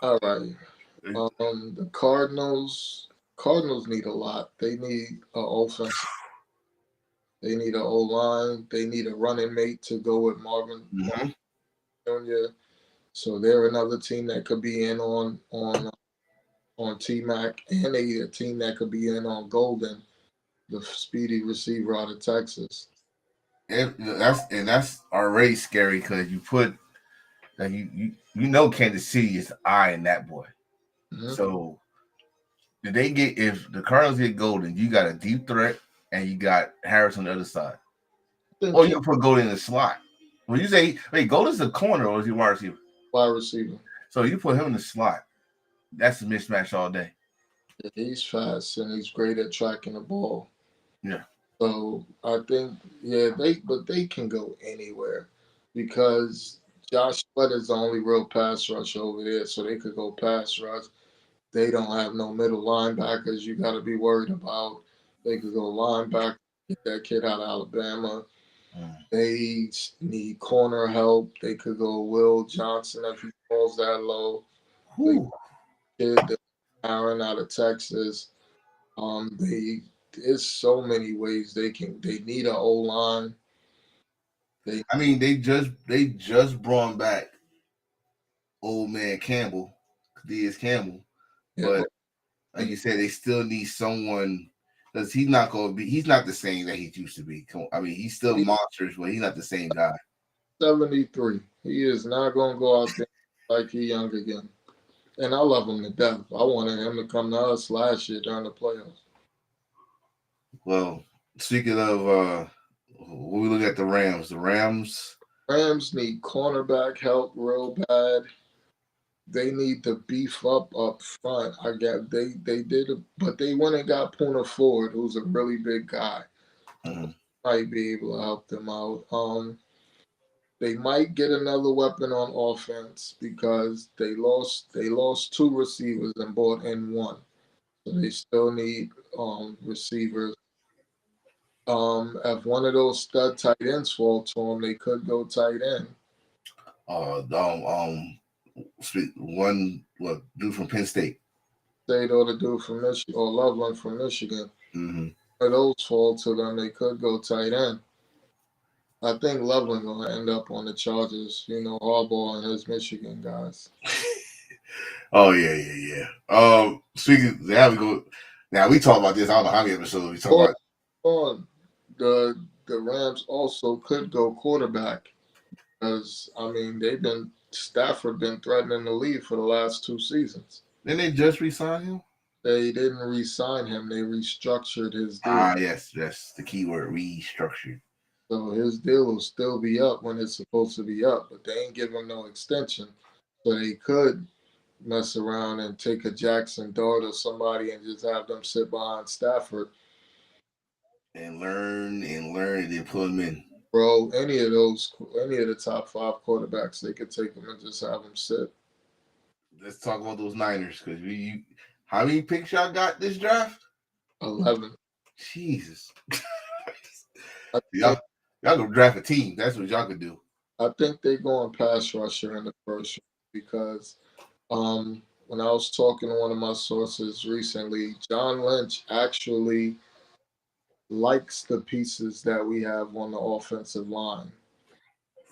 All right. The Cardinals need a lot. They need an offense. They need an O-line. They need a running mate to go with Marvin Jr. So they're another team that could be in on T-Mac, and they need a team that could be in on Golden, the speedy receiver out of Texas. That's already scary, because you put you know Kansas City is eyeing that boy. Mm-hmm. So if the Cardinals get Golden, you got a deep threat, and you got Harris on the other side. Or you can put Golden in the slot. When you say, wait, Golden's a corner, or is he wide receiver? Wide receiver. So you put him in the slot. That's a mismatch all day. Yeah, he's fast, and he's great at tracking the ball. Yeah. So I think, they can go anywhere, because Josh Sweat is the only real pass rush over there, so they could go pass rush. They don't have no middle linebackers you got to be worried about. They could go linebacker, get that kid out of Alabama. They need corner help. They could go Will Johnson if he falls that low. Kid Aaron out of Texas. There's so many ways they need an O-line. They just brought back old man Campbell, Campbell. But like you said, they still need someone, because he's not the same that he used to be. He's still monsters, but he's not the same guy. 73. He is not going to go out there like he's young again. And I love him to death. I wanted him to come to us last year during the playoffs. Well, speaking of, when we look at the Rams need cornerback help real bad. They need to beef up front. I get they did it, but they went and got Poona Ford, who's a really big guy. Might be able to help them out. They might get another weapon on offense, because they lost 2 receivers and brought in 1. So they still need receivers. If one of those stud tight ends fall to them, they could go tight end. Dude from Penn State. Or the dude from Michigan, or Loveland from Michigan. If those fall to them, they could go tight end. I think Loveland gonna end up on the Chargers. Harbaugh and his Michigan guys. Oh yeah. Speaking, now we talk about this. I don't know how many episodes we talk about. The Rams also could go quarterback. Because I mean, Stafford been threatening to leave for the last 2 seasons. Didn't they just resign him? They didn't re-sign him. They restructured his deal. Ah, yes, that's the key word, restructured. So his deal will still be up when it's supposed to be up, but they ain't give him no extension. So they could mess around and take a Jackson Dart or somebody and just have them sit behind Stafford. And learn, and then put him in. Bro, any of the top 5 quarterbacks, they could take them and just have them sit. Let's talk about those Niners, because how many picks y'all got this draft? 11. Jesus. I y'all think, gonna draft a team. That's what y'all could do. I think they're going pass rusher in the first round because when I was talking to one of my sources recently, John Lynch actually likes the pieces that we have on the offensive line.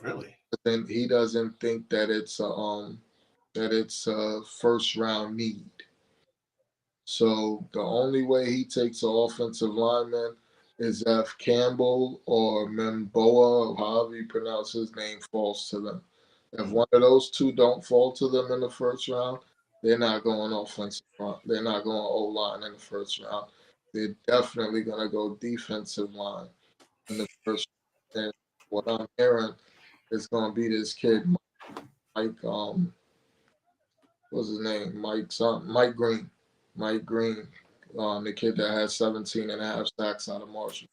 Really? But then he doesn't think that it's a first round need. So the only way he takes an offensive lineman is if Campbell or Memboa, or however you pronounce his name, falls to them. If one of those two don't fall to them in the first round, they're not going offensive line. They're not going O line in the first round. They're definitely going to go defensive line in the first round. And what I'm hearing is going to be this kid, Mike, what's his name? Mike Green. Mike Green, the kid that had 17 and a half sacks out of Marshall.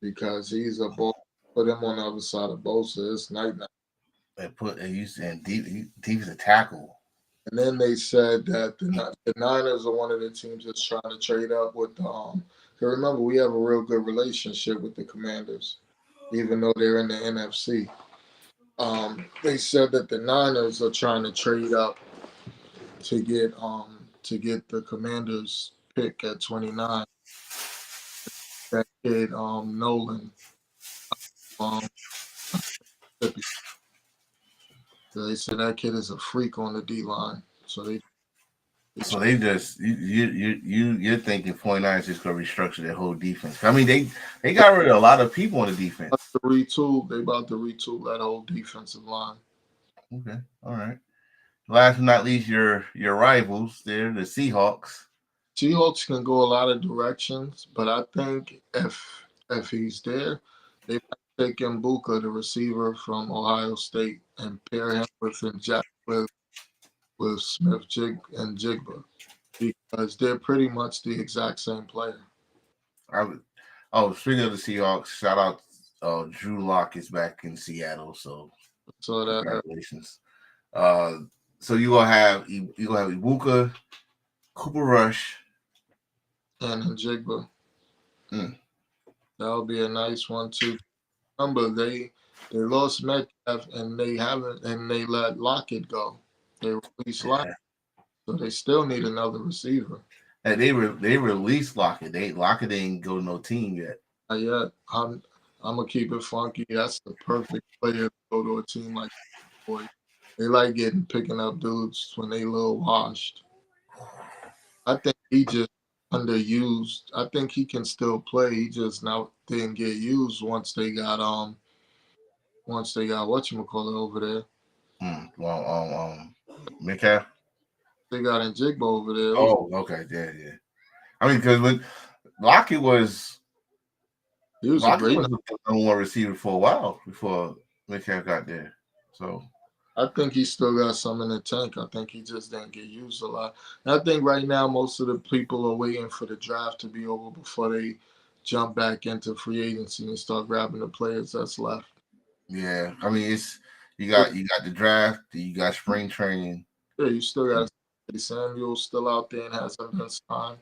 Because he's a ball. Put him on the other side of Bosa. It's night. And you said deep is a tackle. And then they said that the Niners are one of the teams that's trying to trade up with the. Remember, we have a real good relationship with the Commanders, even though they're in the NFC. They said that the Niners are trying to trade up to get the Commanders pick at 29. That kid Nolan. They said that kid is a freak on the D line. So they just you're thinking 49ers just gonna restructure their whole defense. I mean they got rid of a lot of people on the defense. They about to retool that whole defensive line. Okay, all right. Last but not least, your rivals, they're the Seahawks. Seahawks can go a lot of directions, but I think if he's there, they might take Mbuka, the receiver from Ohio State, and pair him with Smith-Njigba because they're pretty much the exact same player. Speaking of the Seahawks, shout out Drew Lock is back in Seattle, so congratulations. So you're gonna have Ibuka, Cooper Rush, and Njigba. That'll be a nice one too. Remember, they lost Metcalf and they let Lockett go. They released Lockett, so they still need another receiver. And they released Lockett. Lockett ain't go to no team yet. Not yet. I'm gonna keep it funky. That's the perfect player to go to a team like that. Boy, they like picking up dudes when they a little washed. I think he just underused. I think he can still play. He just now didn't get used once they got whatchamacallit over there. Metcalf. They got Njigba over there. Oh, okay, yeah. I mean, because when Lockett was a great number one receiver for a while before Metcalf got there. So I think he still got some in the tank. I think he just didn't get used a lot. And I think right now most of the people are waiting for the draft to be over before they jump back into free agency and start grabbing the players that's left. Yeah, I mean you got the draft, you got spring training. Yeah, you still got Samuel still out there and hasn't been signed.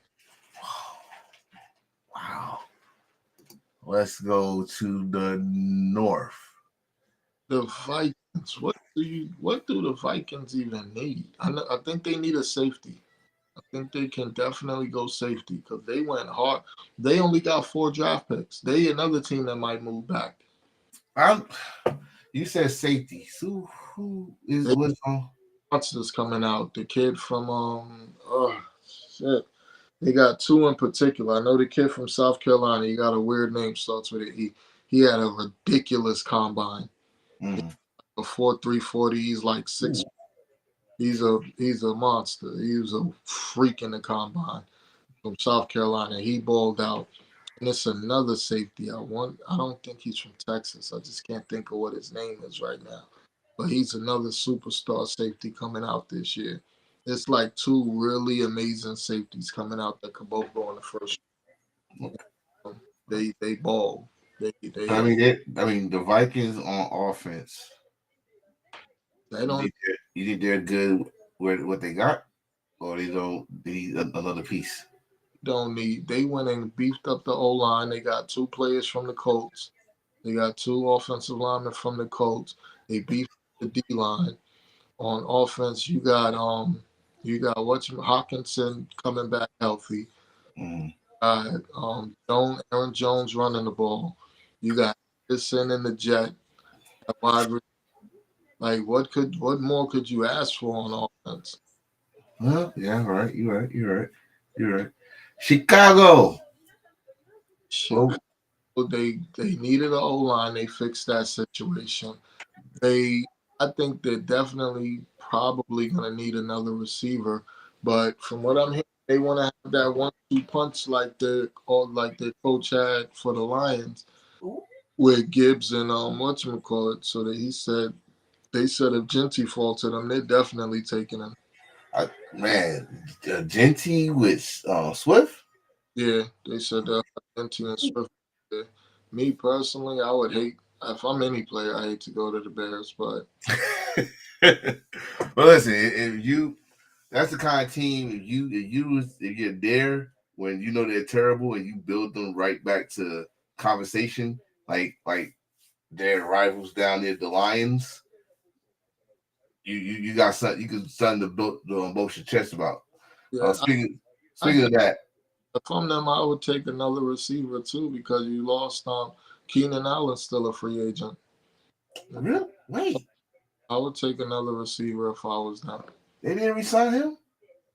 Wow. Let's go to the north. The Vikings. What do the Vikings even need? I think they need a safety. I think they can definitely go safety because they went hard. They only got 4 draft picks. They another team that might move back. You said safety. So who is what's on? Monsters coming out. The kid from They got 2 in particular. I know the kid from South Carolina. He got a weird name, starts with an E. He had a ridiculous combine. Mm-hmm. A 4.340. He's like 6. He's a monster. He was a freak in the combine from South Carolina. He balled out. And it's another safety I want. I don't think he's from Texas. I just can't think of what his name is right now. But he's another superstar safety coming out this year. It's like two really amazing safeties coming out that could both go in the first. They ball. I mean, the Vikings on offense. They don't You think they're good with what they got, or they don't need another piece? need. They went and beefed up the O line. They got 2 players from the Colts. They got 2 offensive linemen from the Colts. They beefed the D line. On offense, you got Hawkinson coming back healthy. Mm-hmm. Aaron Jones running the ball. You got Henderson in the jet. Like what more could you ask for on offense? Well, yeah, right. You're right. Chicago. They needed an O line. They fixed that situation. I think they're definitely probably gonna need another receiver. But from what I'm hearing, they want to have that 1-2 punch like their coach had for the Lions, with Gibbs and whatchamacallit. So that they said if Genty falls to them, they're definitely taking him. Genty with Swift. Yeah, they said that Genty and Swift. Yeah. Me personally, I would hate if I'm any player. I hate to go to the Bears, but well, listen, that's the kind of team. If you're there when you know they're terrible and you build them right back to conversation, like their rivals down there, the Lions. You got something you can something to boast your chest about. yeah. Speaking of that, if I'm them, I would take another receiver too because you lost Keenan Allen, still a free agent. Really? Wait. I would take another receiver if I was them. They didn't resign him?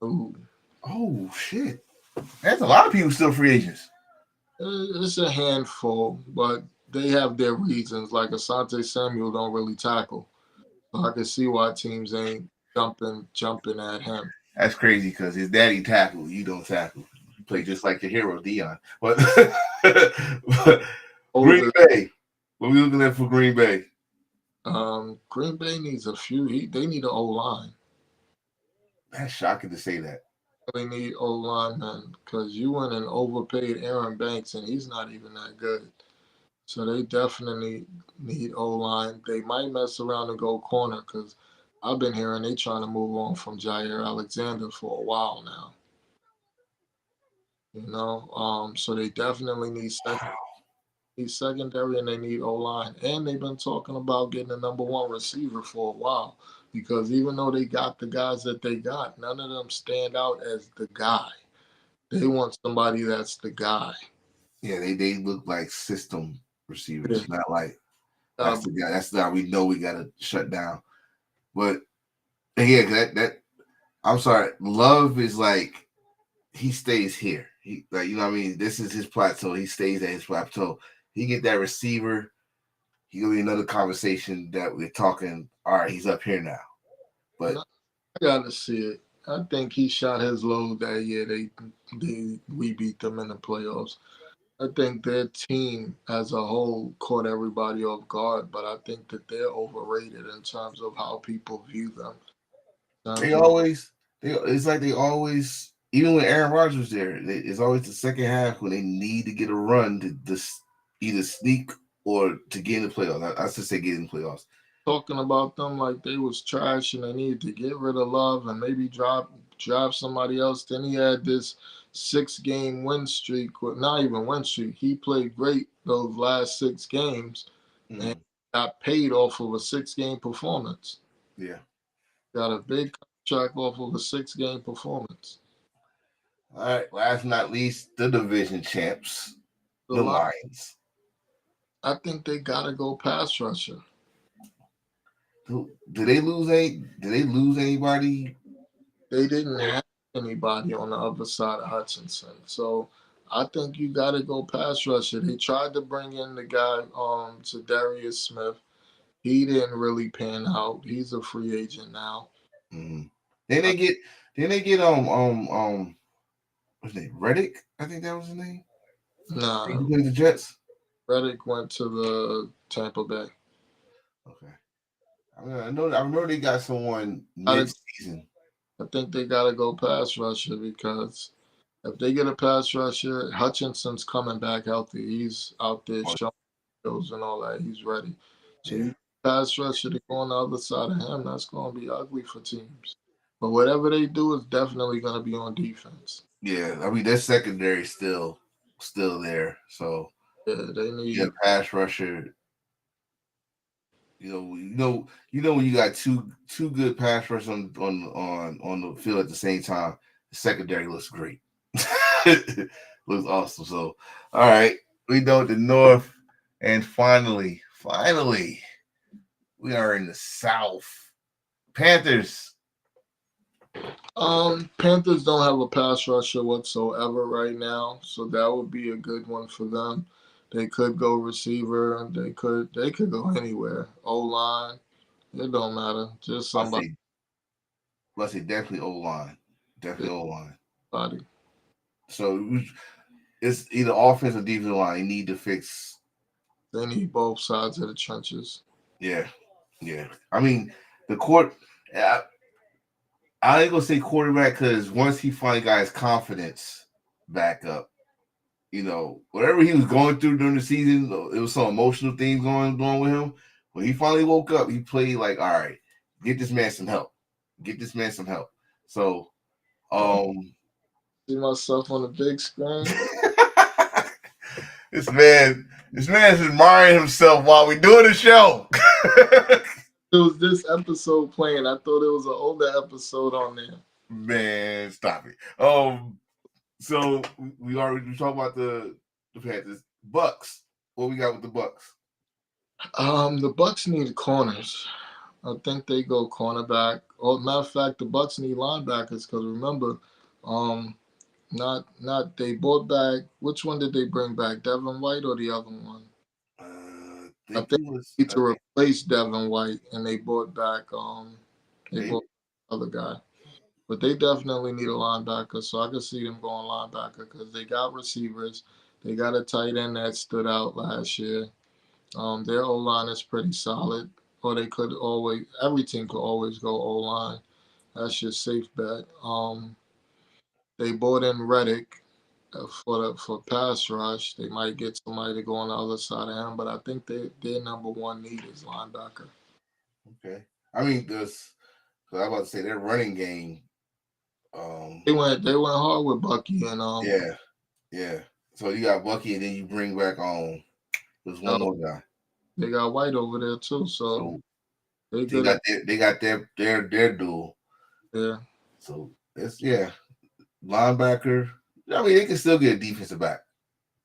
Ooh. Oh shit. That's a lot of people still free agents. It's a handful, but they have their reasons. Like Asante Samuel don't really tackle. So I can see why teams ain't jumping at him. That's crazy because his daddy tackle, you don't tackle. You play just like the hero, Dion. But Green Bay. What are we looking at for Green Bay? Green Bay needs a few. They need an O line. That's shocking to say that. They need O linemen because you went and overpaid Aaron Banks and he's not even that good. So they definitely need O line. They might mess around and go corner because I've been hearing they trying to move on from Jair Alexander for a while now. So they definitely need secondary and they need O line. And they've been talking about getting a number 1 receiver for a while. Because even though they got the guys that they got, none of them stand out as the guy. They want somebody that's the guy. Yeah, they look like system receivers, not like that's the guy. That's the guy we know we got to shut down. But yeah, that I'm sorry. Love is like he stays here. He like you know what I mean. This is his plateau. He stays at his plateau. He get that receiver. He gonna be another conversation that we're talking. All right, he's up here now. But I gotta see it. I think he shot his load that year. We beat them in the playoffs. I think their team as a whole caught everybody off guard, but I think that they're overrated in terms of how people view them. It's like they always, even when Aaron Rodgers was there, it's always the second half when they need to get a run to either sneak or to get in the playoffs. I should say get in the playoffs. Talking about them like they was trash and they needed to get rid of Love and maybe drop somebody else. Then he had this 6-game win streak, or not even win streak. He played great those last 6 games and got paid off of a 6-game performance. Yeah. Got a big contract off of a 6-game performance. All right. Last but not least, the division champs, the Lions. I think they gotta go pass rusher. Did they lose anybody? They didn't have anybody on the other side of Hutchinson. So I think you got to go pass rusher. They tried to bring in the guy, Darius Smith. he didn't really pan out. He's a free agent now. Mm-hmm. Then they get what's his name? Reddick, I think that was his name. He Nah, played the Jets. Reddick went to the Tampa Bay. Okay. I remember they got someone mid-season. I think they gotta go pass rusher because if they get a pass rusher, Hutchinson's coming back healthy. He's out there showing skills and all that. He's ready. So Yeah. you pass rusher to go on the other side of him, that's gonna be ugly for teams. But whatever they do is definitely gonna be on defense. Yeah, I mean their secondary still there. So Yeah, they need pass rusher. When you got two good pass rushers on the field at the same time, the secondary looks great. Looks awesome. So, all right, we know the North, and finally, we are in the South. Panthers. Panthers don't have a pass rusher whatsoever right now, so that would be a good one for them. They could go receiver, they could go anywhere. O-line, it don't matter. Just somebody. Let's say definitely O-line. Definitely O-line. Body. So it's either offense or defensive line. You need to fix. They need both sides of the trenches. Yeah. I mean, the court. I ain't gonna say quarterback because once he finally got his confidence back up, whatever he was going through during the season, it was some emotional things going with him. When he finally woke up, he played like, all right, get this man some help. So, see myself on the big screen. this man is admiring himself while we doing the show. It was this episode playing. I thought it was an older episode on there. Man, stop it. So we talked about the Panthers. Bucks. What we got with the Bucks? The Bucks need corners. I think they go cornerback. Oh, matter of fact, the Bucks need linebackers because remember, not they brought back. Which one did they bring back? Devin White or the other one? I think they need to replace Devin White, and they brought back brought the other guy. But they definitely need a linebacker, so I could see them going linebacker because they got receivers. They got a tight end that stood out last year. Their O-line is pretty solid, or every team could always go O-line. That's your safe bet. They brought in Reddick for pass rush. They might get somebody to go on the other side of him, but I think their number one need is linebacker. Okay. I mean, I was about to say their running game. They went hard with Bucky and yeah. So you got Bucky, and then you bring back there's one more guy. They got White over there too, so they got their duel. Yeah. So it's linebacker. I mean, they can still get a defensive back.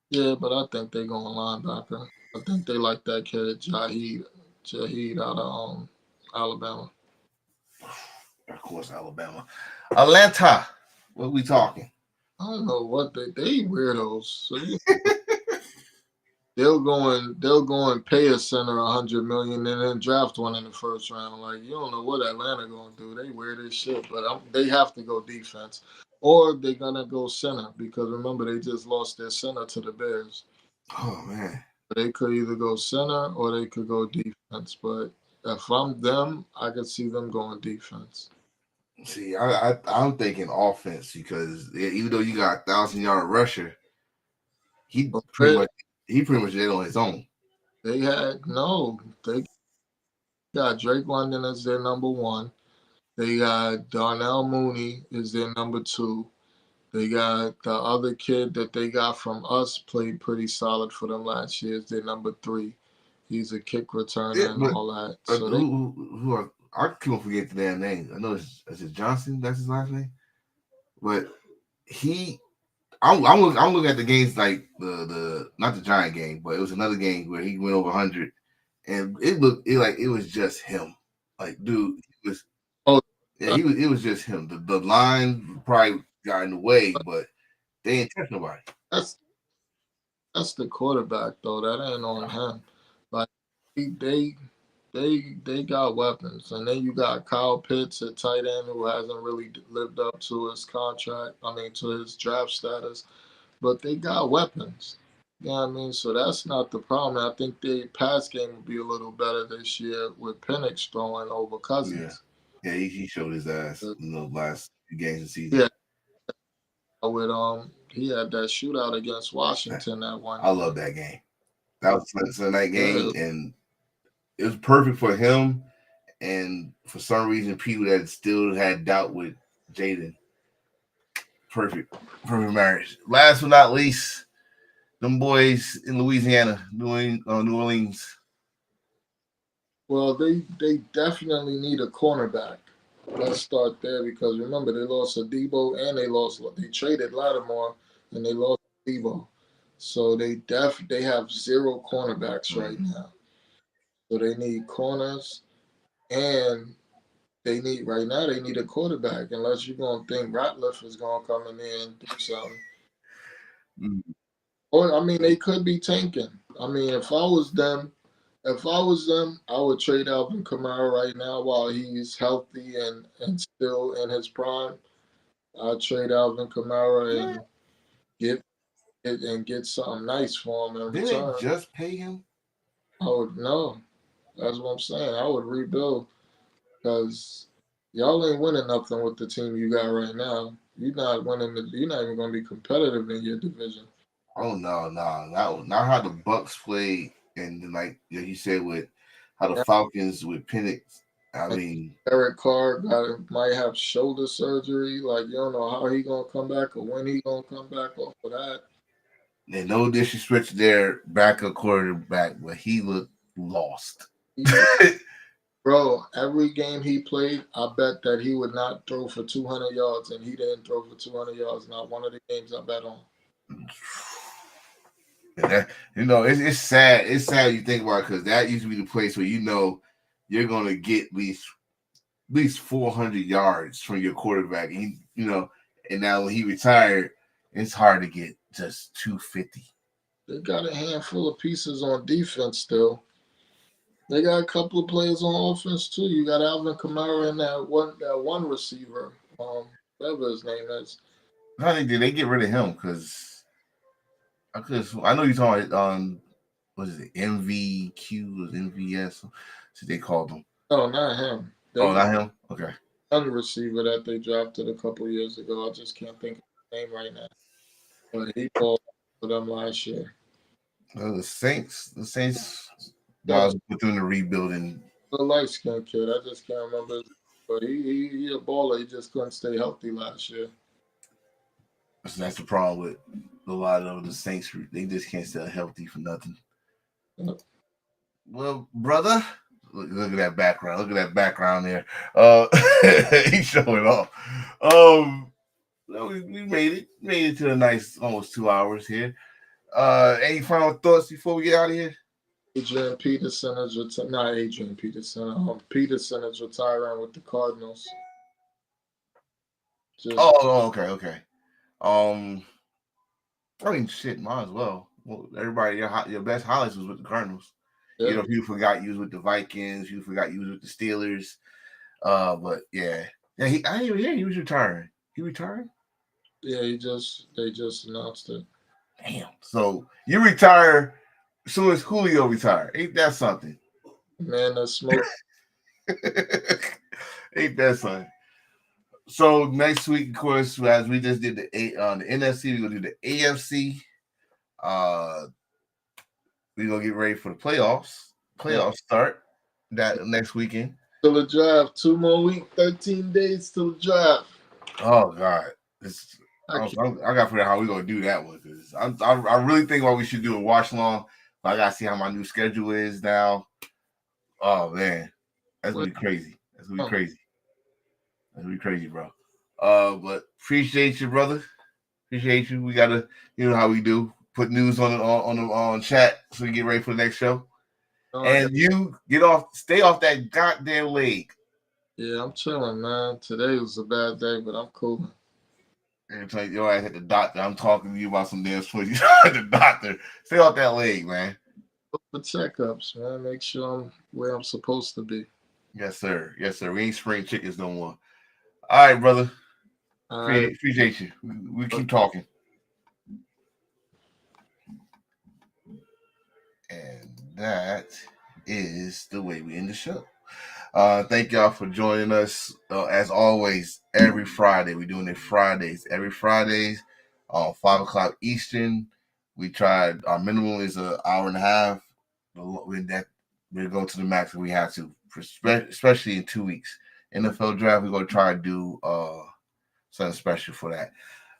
Yeah, but I think they're going linebacker. I think they like that kid Jaheed out of Alabama. Of course, Alabama. Atlanta. What are we talking? I don't know what they weirdos. So they'll go and pay a center $100 million and then draft one in the first round. Like, you don't know what Atlanta gonna do. They weird as shit, but they have to go defense, or they're gonna go center because remember they just lost their center to the Bears. Oh man. They could either go center or they could go defense. But if I'm them, I could see them going defense. See, I'm thinking offense because even though you got 1,000-yard rusher, he pretty much did on his own. They got Drake London as their number one. They got Darnell Mooney as their number two. They got the other kid that they got from us played pretty solid for them last year as their number three. He's a kick returner and all that. So I keep on forgetting the damn name. I know is it Johnson? That's his last name. But I'm looking at the games like the not the Giant game, but it was another game where he went over 100, and it was just him. Like, dude, he was. It was just him. The line probably got in the way, but they ain't touch nobody. That's the quarterback though. That ain't on him. Like they they got weapons, and then you got Kyle Pitts at tight end who hasn't really lived up to his contract. I mean, to his draft status, but they got weapons. You know what I mean? So that's not the problem. I think the pass game will be a little better this year with Penix throwing over Cousins. Yeah, he showed his ass in the last few games of the season. Yeah, with he had that shootout against Washington that one. I love that game. That was a Sunday night game, and it was perfect for him. And for some reason, people that still had doubt with Jaden. Perfect marriage. Last but not least, them boys in Louisiana, New Orleans. Well, they definitely need a cornerback. Let's start there because remember they lost Adebo and they traded Lattimore and they lost Adebo. So they have zero cornerbacks right now. So they need corners and they need a quarterback unless you're gonna think Ratliff is gonna come in there and do something. Or I mean they could be tanking. I mean if I was them, I would trade Alvin Kamara right now while he's healthy and still in his prime. I'd trade Alvin Kamara and get something nice for him in Did return. they just pay him? I would no. That's what I'm saying. I would rebuild because y'all ain't winning nothing with the team you got right now. You're not winning. You're not even going to be competitive in your division. Oh no, not how the Bucks played, and like you said with how the Falcons with Penix. I mean, Derek Carr might have shoulder surgery. Like you don't know how he gonna come back or when he gonna come back off of that. And no disrespect to their backup quarterback, but he looked lost. Bro, every game he played, I bet that he would not throw for 200 yards, and he didn't throw for 200 yards. Not one of the games I bet on. It's sad. It's sad you think about it because that used to be the place where you're gonna get at least 400 yards from your quarterback. And, and now when he retired, it's hard to get just 250. They got a handful of pieces on defense still. They got a couple of players on offense too. You got Alvin Kamara and that one receiver, whatever his name is. I think did they get rid of him because I know you're talking about what is it, MVQ or MVS? So they called him. No, not him. Not him? Okay. Another receiver that they drafted a couple years ago. I just can't think of his name right now. But he balled for them last year. The Saints put them in the rebuilding. The light-skinned kid. I just can't remember. But he a baller. He just couldn't stay healthy last year. So that's the problem with a lot of the Saints. They just can't stay healthy for nothing. Yep. Well, brother, look at that background. Look at that background there. He's showing off. We made it to a nice almost 2 hours here. Any final thoughts before we get out of here? Adrian Peterson is not Adrian Peterson. Peterson is retiring with the Cardinals. Okay. I mean, shit, might as well. Well, everybody, your best highlights was with the Cardinals. Yeah. You forgot you was with the Vikings. You forgot you was with the Steelers. But yeah, he was retiring. He retired? Yeah, they just announced it. Damn. So you retire as soon as Julio retired. Ain't that something? Man, that's smoke. Ain't that something? So next week, of course, as we just did the NFC, we're gonna do the AFC. We're gonna get ready for the playoffs. Playoffs start that next weekend. Till the draft, 2 more weeks, 13 days till the draft. Oh God, I gotta figure out how we're gonna do that one because I really think what we should do a watch long. I gotta see how my new schedule is now. Oh man, that's gonna be crazy. That's gonna be crazy, bro. But appreciate you, brother. Appreciate you. We gotta, how we do. Put news on chat so we get ready for the next show. And you stay off that goddamn leg. Yeah, I'm chilling, man. Today was a bad day, but I'm cool. Every time your ass at the doctor, I'm talking to you about some damn switch. At the doctor, stay off that leg, man. for checkups, man. Make sure I'm where I'm supposed to be. Yes, sir. Yes, sir. We ain't spring chickens no more. All right, brother. All right. Appreciate you. We keep talking. And that is the way we end the show. Thank y'all for joining us. As always, every Friday, we're doing it Fridays. Every Fridays, 5 o'clock Eastern. We tried, our minimum is an hour and a half. We'll go to the max if we have to, especially in 2 weeks. NFL draft, we're going to try to do something special for that.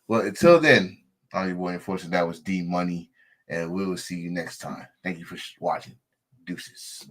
Well, until then, I'm your boy, unfortunately, that was D Money, and we will see you next time. Thank you for watching. Deuces.